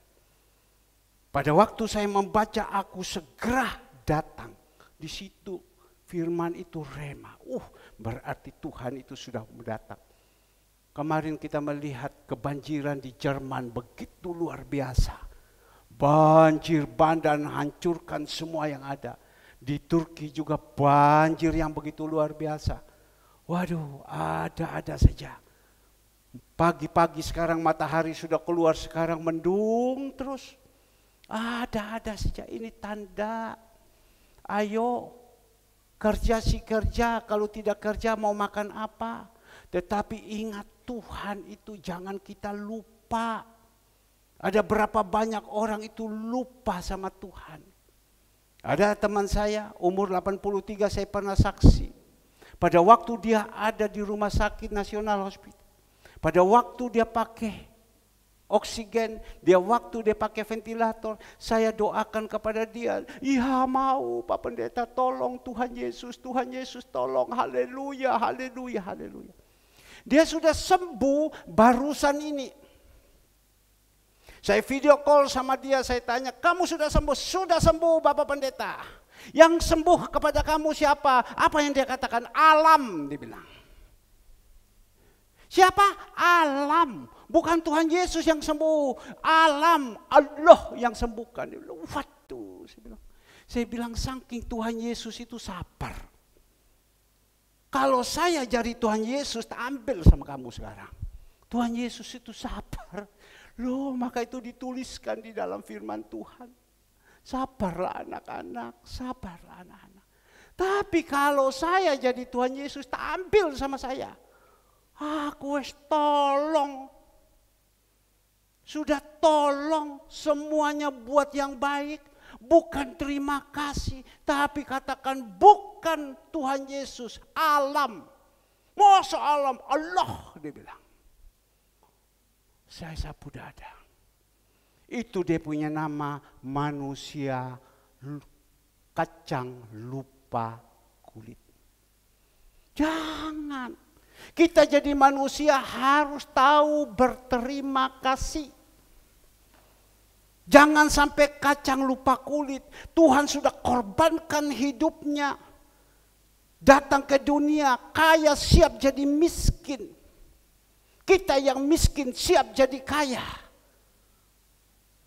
Pada waktu saya membaca aku segera datang. Di situ firman itu rema. Berarti Tuhan itu sudah datang. Kemarin kita melihat kebanjiran di Jerman begitu luar biasa. Banjir bandang hancurkan semua yang ada. Di Turki juga banjir yang begitu luar biasa. Waduh, ada-ada saja. Pagi-pagi sekarang matahari sudah keluar, sekarang mendung terus. Ada-ada saja, ini tanda. Ayo, kerja sih kerja, kalau tidak kerja mau makan apa? Tetapi ingat Tuhan itu jangan kita lupa. Ada berapa banyak orang itu lupa sama Tuhan. Ada teman saya, umur 83, saya pernah saksi. Pada waktu dia ada di rumah sakit Nasional Hospital. Pada waktu dia pakai oksigen, waktu dia pakai ventilator, saya doakan kepada dia, iya mau Pak Pendeta tolong Tuhan Yesus tolong, haleluya, haleluya, haleluya. Dia sudah sembuh barusan ini. Saya video call sama dia, saya tanya, kamu sudah sembuh? Sudah sembuh Bapak Pendeta. Yang sembuh kepada kamu siapa? Apa yang dia katakan? Alam, dia bilang. Siapa? Alam. Bukan Tuhan Yesus yang sembuh. Alam, Allah yang sembuhkan. Dia bilang, waduh. Saya bilang saking Tuhan Yesus itu sabar. Kalau saya jadi Tuhan Yesus, ambil sama kamu sekarang. Tuhan Yesus itu sabar. Loh, maka itu dituliskan di dalam firman Tuhan. Sabarlah anak-anak, sabarlah anak-anak. Tapi kalau saya jadi Tuhan Yesus, ambil sama saya. Aku wes tolong. Sudah tolong semuanya buat yang baik. Bukan terima kasih. Tapi katakan bukan Tuhan Yesus. Alam. Masa alam? Allah, dia bilang. Saya sapu dada. Itu dia punya nama manusia kacang lupa kulit. Jangan. Kita jadi manusia harus tahu berterima kasih. Jangan sampai kacang lupa kulit. Tuhan sudah korbankan hidupnya. Datang ke dunia kaya siap jadi miskin. Kita yang miskin siap jadi kaya.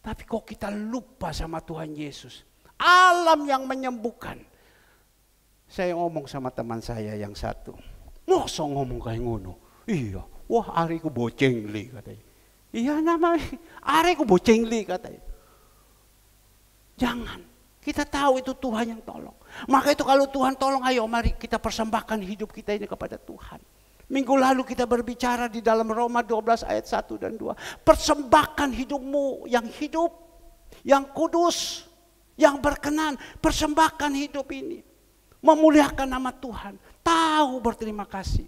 Tapi kok kita lupa sama Tuhan Yesus. Alam yang menyembuhkan. Saya ngomong sama teman saya yang satu. Masa ngomong kayak ngono? Iya, wah ariku boceng li katanya. Iya namanya, ariku boceng li katanya. Jangan, kita tahu itu Tuhan yang tolong. Maka itu kalau Tuhan tolong, ayo mari kita persembahkan hidup kita ini kepada Tuhan. Minggu lalu kita berbicara di dalam Roma 12 ayat 1 dan 2. Persembahkan hidupmu yang hidup, yang kudus, yang berkenan. Persembahkan hidup ini. Memuliakan nama Tuhan. Tahu berterima kasih.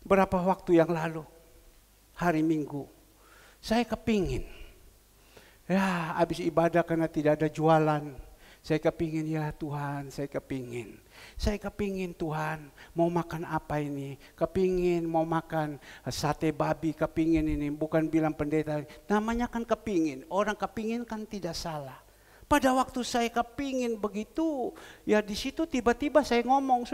Berapa waktu yang lalu, hari Minggu, saya kepingin. Ya habis ibadah karena tidak ada jualan. Saya kepingin ya Tuhan, saya kepingin Tuhan, mau makan apa ini? Kepingin mau makan sate babi, kepingin ini. Bukan bilang pendeta, namanya kan kepingin. Orang kepingin kan tidak salah. Pada waktu saya kepingin begitu, ya di situ tiba-tiba saya ngomong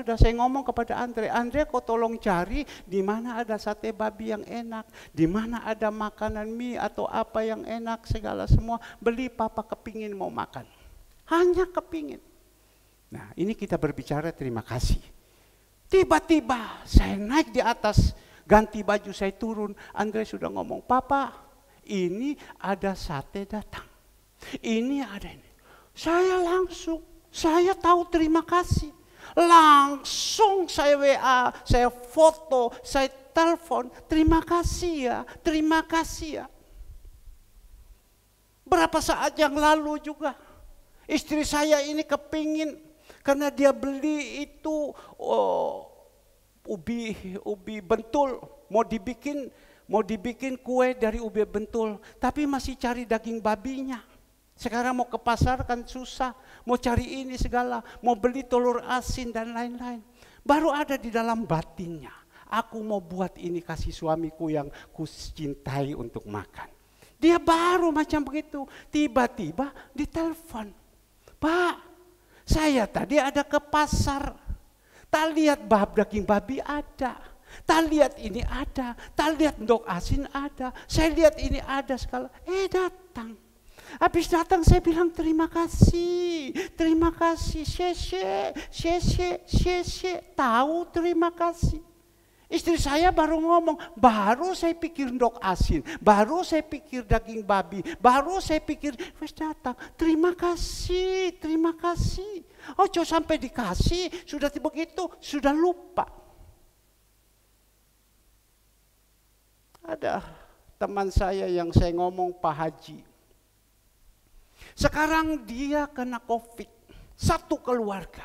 kepada Andre kau tolong cari di mana ada sate babi yang enak, di mana ada makanan mie atau apa yang enak, segala semua beli, papa kepingin mau makan. Hanya kepingin. Nah ini kita berbicara terima kasih. Tiba-tiba saya naik di atas, ganti baju, saya turun, Andre sudah ngomong, papa ini ada sate datang. Ini ada ini. Saya tahu terima kasih. Langsung saya WA, saya foto, saya telepon, terima kasih ya. Berapa saat yang lalu juga, istri saya ini kepingin, karena dia beli itu ubi bentul, mau dibikin kue dari ubi bentul, tapi masih cari daging babinya. Sekarang mau ke pasar kan susah, mau cari ini segala, mau beli telur asin dan lain-lain. Baru ada di dalam batinnya, aku mau buat ini kasih suamiku yang kucintai untuk makan. Dia baru macam begitu, tiba-tiba ditelepon. Pak, saya tadi ada ke pasar, tak lihat daging babi ada. Tak lihat ini ada, tak lihat ndok asin ada, saya lihat ini ada segala. Datang. Habis datang saya bilang terima kasih, tahu terima kasih. Istri saya baru ngomong, baru saya pikir ndok asin, baru saya pikir daging babi, baru saya pikir, wes datang, terima kasih. Oh sampai dikasih, sudah begitu, sudah lupa. Ada teman saya yang saya ngomong Pak Haji. Sekarang dia kena COVID, satu keluarga.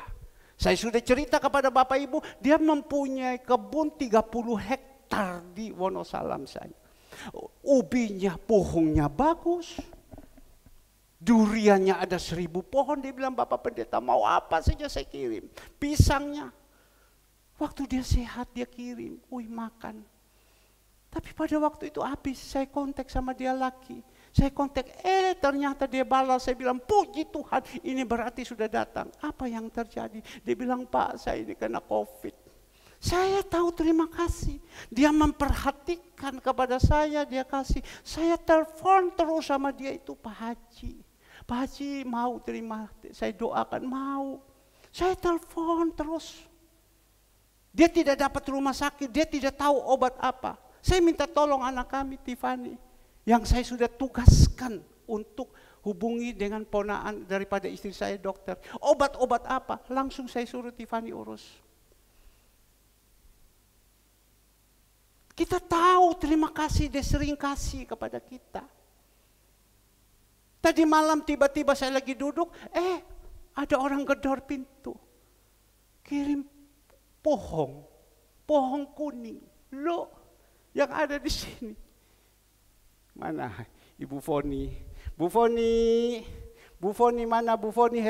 Saya sudah cerita kepada Bapak Ibu, dia mempunyai kebun 30 hektar di Wonosalam saya. Ubinya, pohonnya bagus. Duriannya ada 1000 pohon. Dia bilang, Bapak Pendeta mau apa saja saya kirim. Pisangnya. Waktu dia sehat dia kirim. Makan. Tapi pada waktu itu habis. Saya kontak sama dia lagi. Saya kontak, ternyata dia balas. Saya bilang, puji Tuhan, ini berarti sudah datang. Apa yang terjadi? Dia bilang, Pak, saya ini kena COVID. Saya tahu, terima kasih. Dia memperhatikan kepada saya, dia kasih. Saya telepon terus sama dia itu, Pak Haji. Pak Haji mau terima, saya doakan, mau. Saya telepon terus. Dia tidak dapat rumah sakit, dia tidak tahu obat apa. Saya minta tolong anak kami, Tiffany, yang saya sudah tugaskan untuk hubungi dengan ponaan daripada istri saya, dokter. Obat-obat apa? Langsung saya suruh Tiffany urus. Kita tahu, terima kasih, dia sering kasih kepada kita. Tadi malam tiba-tiba saya lagi duduk, ada orang gedor pintu. Kirim pohon kuning. Loh, yang ada di sini. Mana Ibu Foni? Bu Foni mana? Bu Foni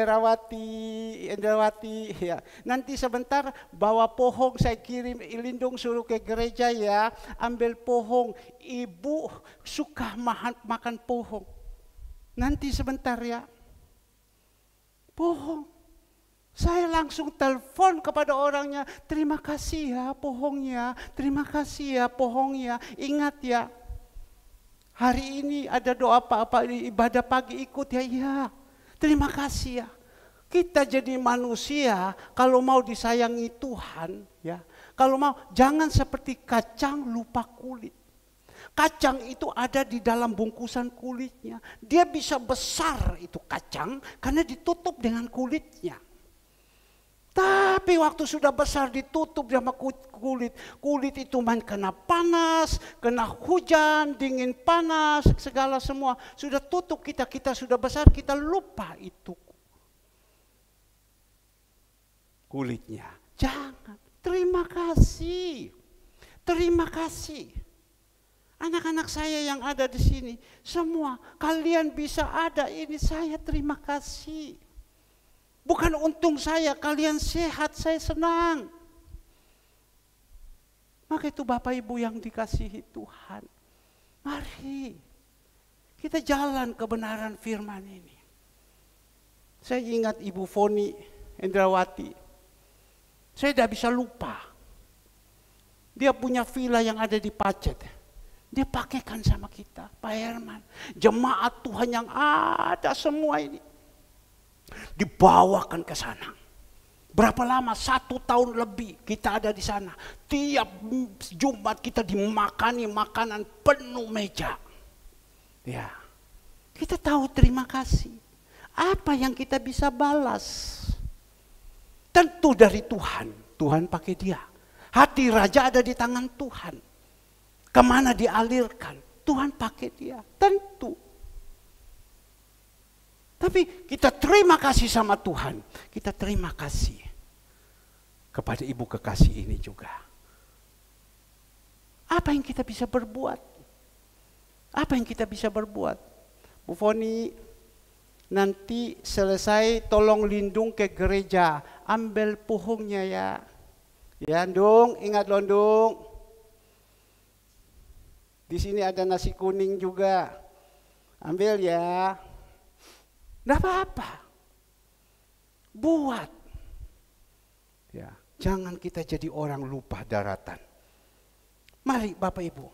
Endrawati ya. Nanti sebentar bawa pohon saya kirim, Lindung suruh ke gereja ya. Ambil pohon, Ibu suka makan pohon. Nanti sebentar ya. Pohon. Saya langsung telepon kepada orangnya. Terima kasih ya pohonnya. Terima kasih ya pohonnya. Ingat ya. Hari ini ada doa apa ibadah pagi ikut ya. Iya. Terima kasih ya. Kita jadi manusia kalau mau disayangi Tuhan ya. Kalau mau jangan seperti kacang lupa kulit. Kacang itu ada di dalam bungkusan kulitnya. Dia bisa besar itu kacang karena ditutup dengan kulitnya. Tapi waktu sudah besar ditutup sama kulit itu kena panas, kena hujan, dingin panas, segala semua. Sudah tutup kita sudah besar, kita lupa itu kulitnya. Jangan, terima kasih. Terima kasih. Anak-anak saya yang ada di sini, semua kalian bisa ada ini, saya terima kasih. Bukan untung saya, kalian sehat, saya senang. Maka itu Bapak Ibu yang dikasihi Tuhan. Mari kita jalan kebenaran firman ini. Saya ingat Ibu Foni Endrawati. Saya tidak bisa lupa. Dia punya villa yang ada di Pacet. Dia pakaikan sama kita, Pak Herman. Jemaat Tuhan yang ada semua ini. Dibawakan ke sana. Berapa lama? 1 tahun lebih kita ada di sana. Tiap Jumat kita dimakani makanan penuh meja. Ya, kita tahu terima kasih. Apa yang kita bisa balas? Tentu dari Tuhan. Tuhan pakai dia. Hati raja ada di tangan Tuhan. Kemana dialirkan? Tuhan pakai dia. Tentu. Tapi kita terima kasih sama Tuhan. Kita terima kasih kepada Ibu Kekasih ini juga. Apa yang kita bisa berbuat? Apa yang kita bisa berbuat? Bu Foni, nanti selesai tolong Lindung ke gereja. Ambil pohonnya ya. Ya, Ndung, ingat loh, Ndung. Di sini ada nasi kuning juga. Ambil ya. Tidak apa-apa. Buat. Ya, jangan kita jadi orang lupa daratan. Mari Bapak Ibu.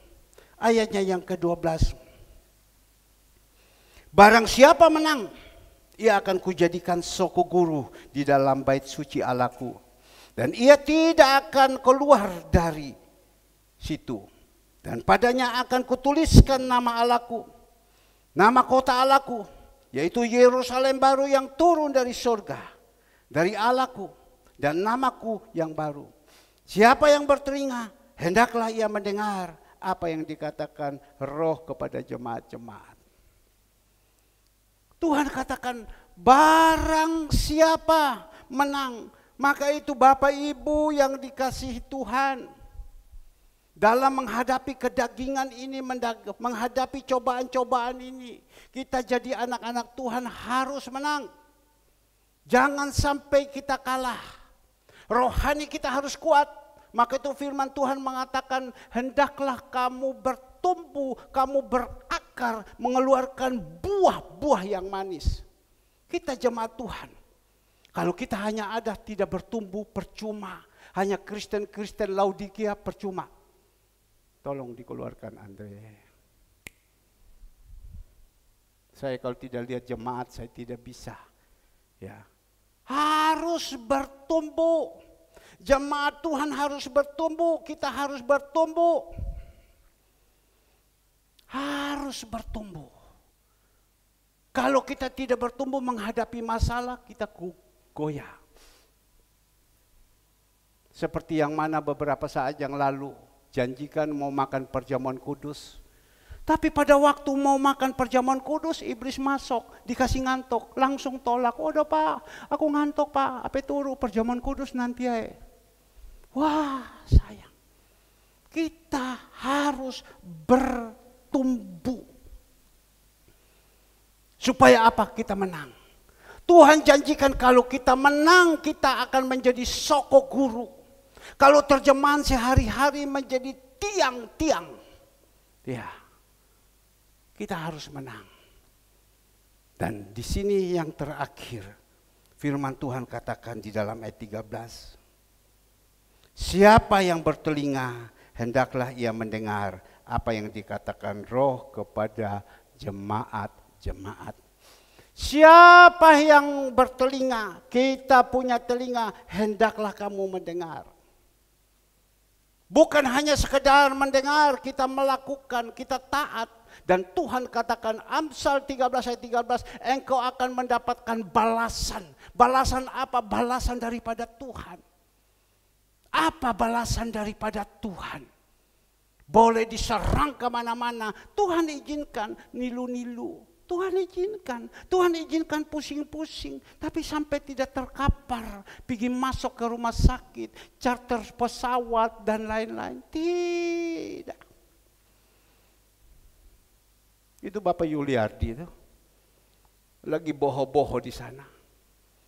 Ayatnya yang ke-12. Barang siapa menang, ia akan kujadikan soko guru di dalam bait suci Allahku. Dan ia tidak akan keluar dari situ. Dan padanya akan kutuliskan nama Allahku. Nama kota Allahku. Yaitu Yerusalem baru yang turun dari surga, dari Allahku dan namaku yang baru. Siapa yang bertelinga, hendaklah ia mendengar apa yang dikatakan roh kepada jemaat-jemaat. Tuhan katakan, barang siapa menang, maka itu Bapak Ibu yang dikasihi Tuhan. Dalam menghadapi kedagingan ini, menghadapi cobaan-cobaan ini, kita jadi anak-anak Tuhan harus menang. Jangan sampai kita kalah. Rohani kita harus kuat. Maka itu firman Tuhan mengatakan, hendaklah kamu bertumbuh, kamu berakar, mengeluarkan buah-buah yang manis. Kita jemaat Tuhan. Kalau kita hanya ada tidak bertumbuh, percuma. Hanya Kristen-Kristen Laodikia, percuma. Tolong dikeluarkan Andre. Saya kalau tidak lihat jemaat, saya tidak bisa. Ya, harus bertumbuh. Jemaat Tuhan harus bertumbuh. Kita harus bertumbuh. Harus bertumbuh. Kalau kita tidak bertumbuh menghadapi masalah, kita goyah. Seperti yang mana beberapa saat yang lalu janjikan mau makan perjamuan kudus. Tapi pada waktu mau makan perjamuan kudus, iblis masuk, dikasih ngantuk, langsung tolak. Udah Pak, aku ngantuk Pak, apa turu perjamuan kudus nanti ya. Wah sayang, kita harus bertumbuh. Supaya apa? Kita menang. Tuhan janjikan kalau kita menang, kita akan menjadi soko guru. Kalau terjemahan sehari-hari menjadi tiang-tiang. Ya, kita harus menang. Dan di sini yang terakhir, firman Tuhan katakan di dalam ayat 13. Siapa yang bertelinga, hendaklah ia mendengar apa yang dikatakan Roh kepada jemaat-jemaat. Siapa yang bertelinga, kita punya telinga, hendaklah kamu mendengar. Bukan hanya sekedar mendengar, kita melakukan, kita taat. Dan Tuhan katakan Amsal 13 ayat 13, engkau akan mendapatkan balasan. Balasan apa? Balasan daripada Tuhan. Apa balasan daripada Tuhan? Boleh diserang kemana-mana, Tuhan izinkan nilu-nilu. Tuhan izinkan pusing-pusing, tapi sampai tidak terkapar, pergi masuk ke rumah sakit, charter pesawat dan lain-lain. Tidak. Itu Bapak Yuliardi itu lagi boho-boho di sana.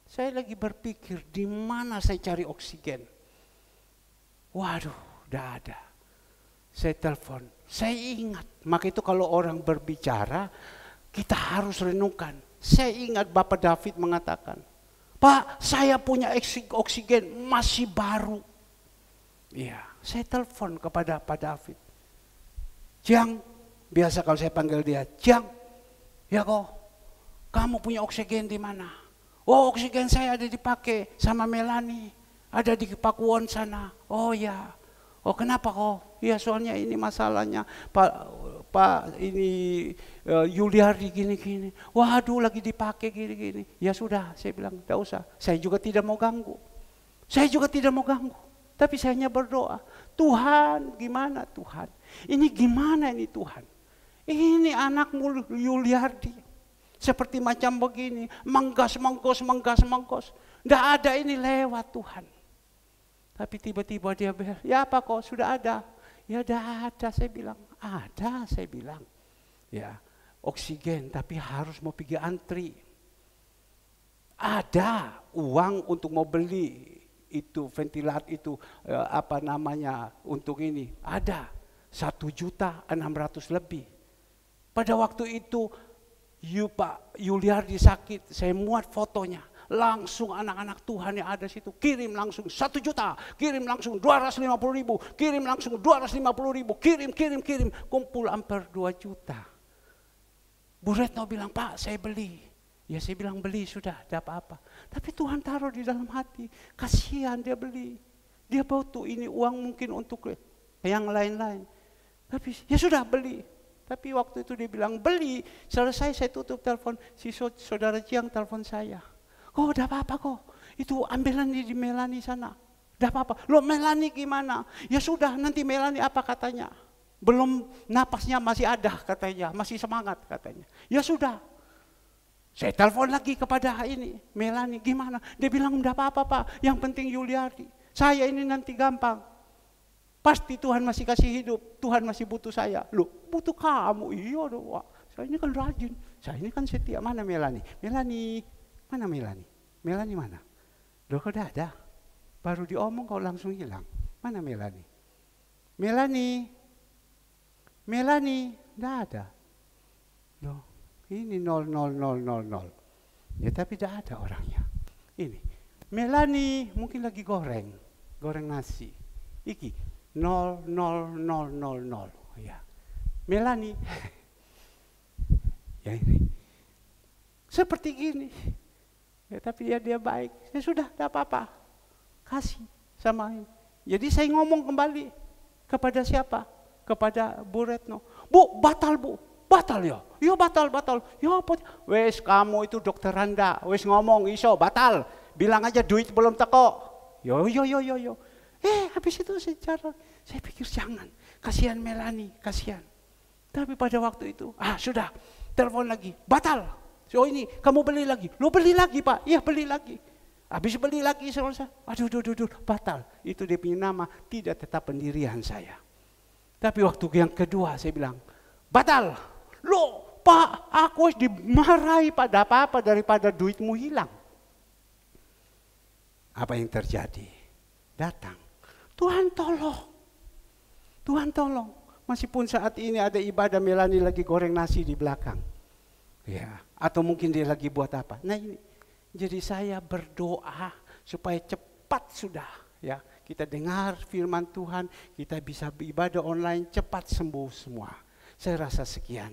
Saya lagi berpikir di mana saya cari oksigen. Waduh, udah ada. Saya telepon, saya ingat. Maka itu kalau orang berbicara, kita harus renungkan. Saya ingat Bapak David mengatakan, Pak, saya punya oksigen masih baru. Iya, saya telepon kepada Pak David. Jang, biasa kalau saya panggil dia, Jang, ya kok, kamu punya oksigen di mana? Oh, oksigen saya ada dipakai sama Melani, ada di Pakuwon sana. Oh ya, oh kenapa kok? Ya soalnya ini masalahnya, Pak ini Yuliardi gini-gini. Waduh lagi dipakai gini-gini. Ya sudah, saya bilang tidak usah. Saya juga tidak mau ganggu. Tapi saya hanya berdoa. Tuhan gimana Tuhan? Ini gimana ini Tuhan? Ini anakmu Yuliardi. Seperti macam begini. Menggas. Tidak ada ini lewat Tuhan. Tapi tiba-tiba dia bilang, ya apa kok sudah ada? Ya ada, saya bilang. Ada, saya bilang. Ya, oksigen, tapi harus mau pergi antri. Ada uang untuk mau beli itu ventilator itu apa namanya untuk ini. Ada 1.600.000 lebih. Pada waktu itu Pak Yuliardi sakit, saya muat fotonya. Langsung anak-anak Tuhan yang ada situ kirim langsung 1 juta, kirim langsung 250.000, kirim langsung 250.000, kirim, kumpul hampir 2 juta. Bu Retno bilang, Pak saya beli. Ya saya bilang beli sudah, tidak apa-apa. Tapi Tuhan taruh di dalam hati, kasihan dia beli. Dia butuh ini uang mungkin untuk yang lain-lain. Tapi ya sudah beli. Tapi waktu itu dia bilang beli, selesai saya tutup telepon, si saudara Jiang telepon saya. Oh udah apa-apa kok, itu ambilan di Melani sana. Udah apa-apa, lo Melani gimana? Ya sudah nanti Melani apa katanya? Belum napasnya masih ada katanya, masih semangat katanya. Ya sudah, saya telepon lagi kepada ini, Melani, gimana? Dia bilang enggak apa-apa Pak, yang penting Yuliardi. Saya ini nanti gampang. Pasti Tuhan masih kasih hidup, Tuhan masih butuh saya. Loh, butuh kamu? Iya dong Pak, saya ini kan rajin, saya ini kan setia. Mana Melani? Melani, mana Melani? Melani mana? Loh kok udah ada? Baru diomong kau langsung hilang. Mana Melani? Melani, Melani, enggak ada. Loh, ini 00000. Ya tapi tidak ada orangnya. Ini, Melani mungkin lagi goreng nasi. Iki 00000. Ya, Melani. Ya ini, seperti gini. Ya tapi ya dia baik. Ya sudah, tidak apa-apa. Kasih sama ini. Jadi saya ngomong kembali kepada siapa? Kepada Bu Retno. Bu, batal Bu. Batal ya? Ya batal. Ya apa? Wes kamu itu dokter Randa, wes ngomong iso batal. Bilang aja duit belum teko. Yo. Habis itu saya pikir jangan. Kasihan Melani, kasihan. Tapi pada waktu itu, sudah, telepon lagi, batal. So ini kamu beli lagi. Lo beli lagi Pak? Iya beli lagi. Habis beli lagi selesai. Aduh, batal. Itu dia punya nama, tidak tetap pendirian saya. Tapi waktu yang kedua saya bilang, batal. Loh Pak, aku harus dimarahi pada apa-apa daripada duitmu hilang. Apa yang terjadi? Datang. Tuhan tolong. Meskipun saat ini ada ibadah Melani lagi goreng nasi di belakang. Ya, atau mungkin dia lagi buat apa. Nah ini, jadi saya berdoa supaya cepat sudah ya. Kita dengar firman Tuhan, kita bisa beribadah online, cepat sembuh semua. Saya rasa sekian,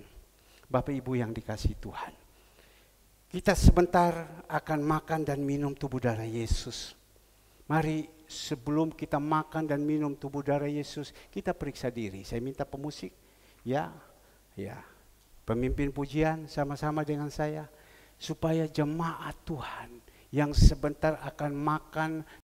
Bapak Ibu yang dikasihi Tuhan. Kita sebentar akan makan dan minum tubuh darah Yesus. Mari sebelum kita makan dan minum tubuh darah Yesus, kita periksa diri. Saya minta pemusik, ya, pemimpin pujian sama-sama dengan saya, supaya jemaat Tuhan yang sebentar akan makan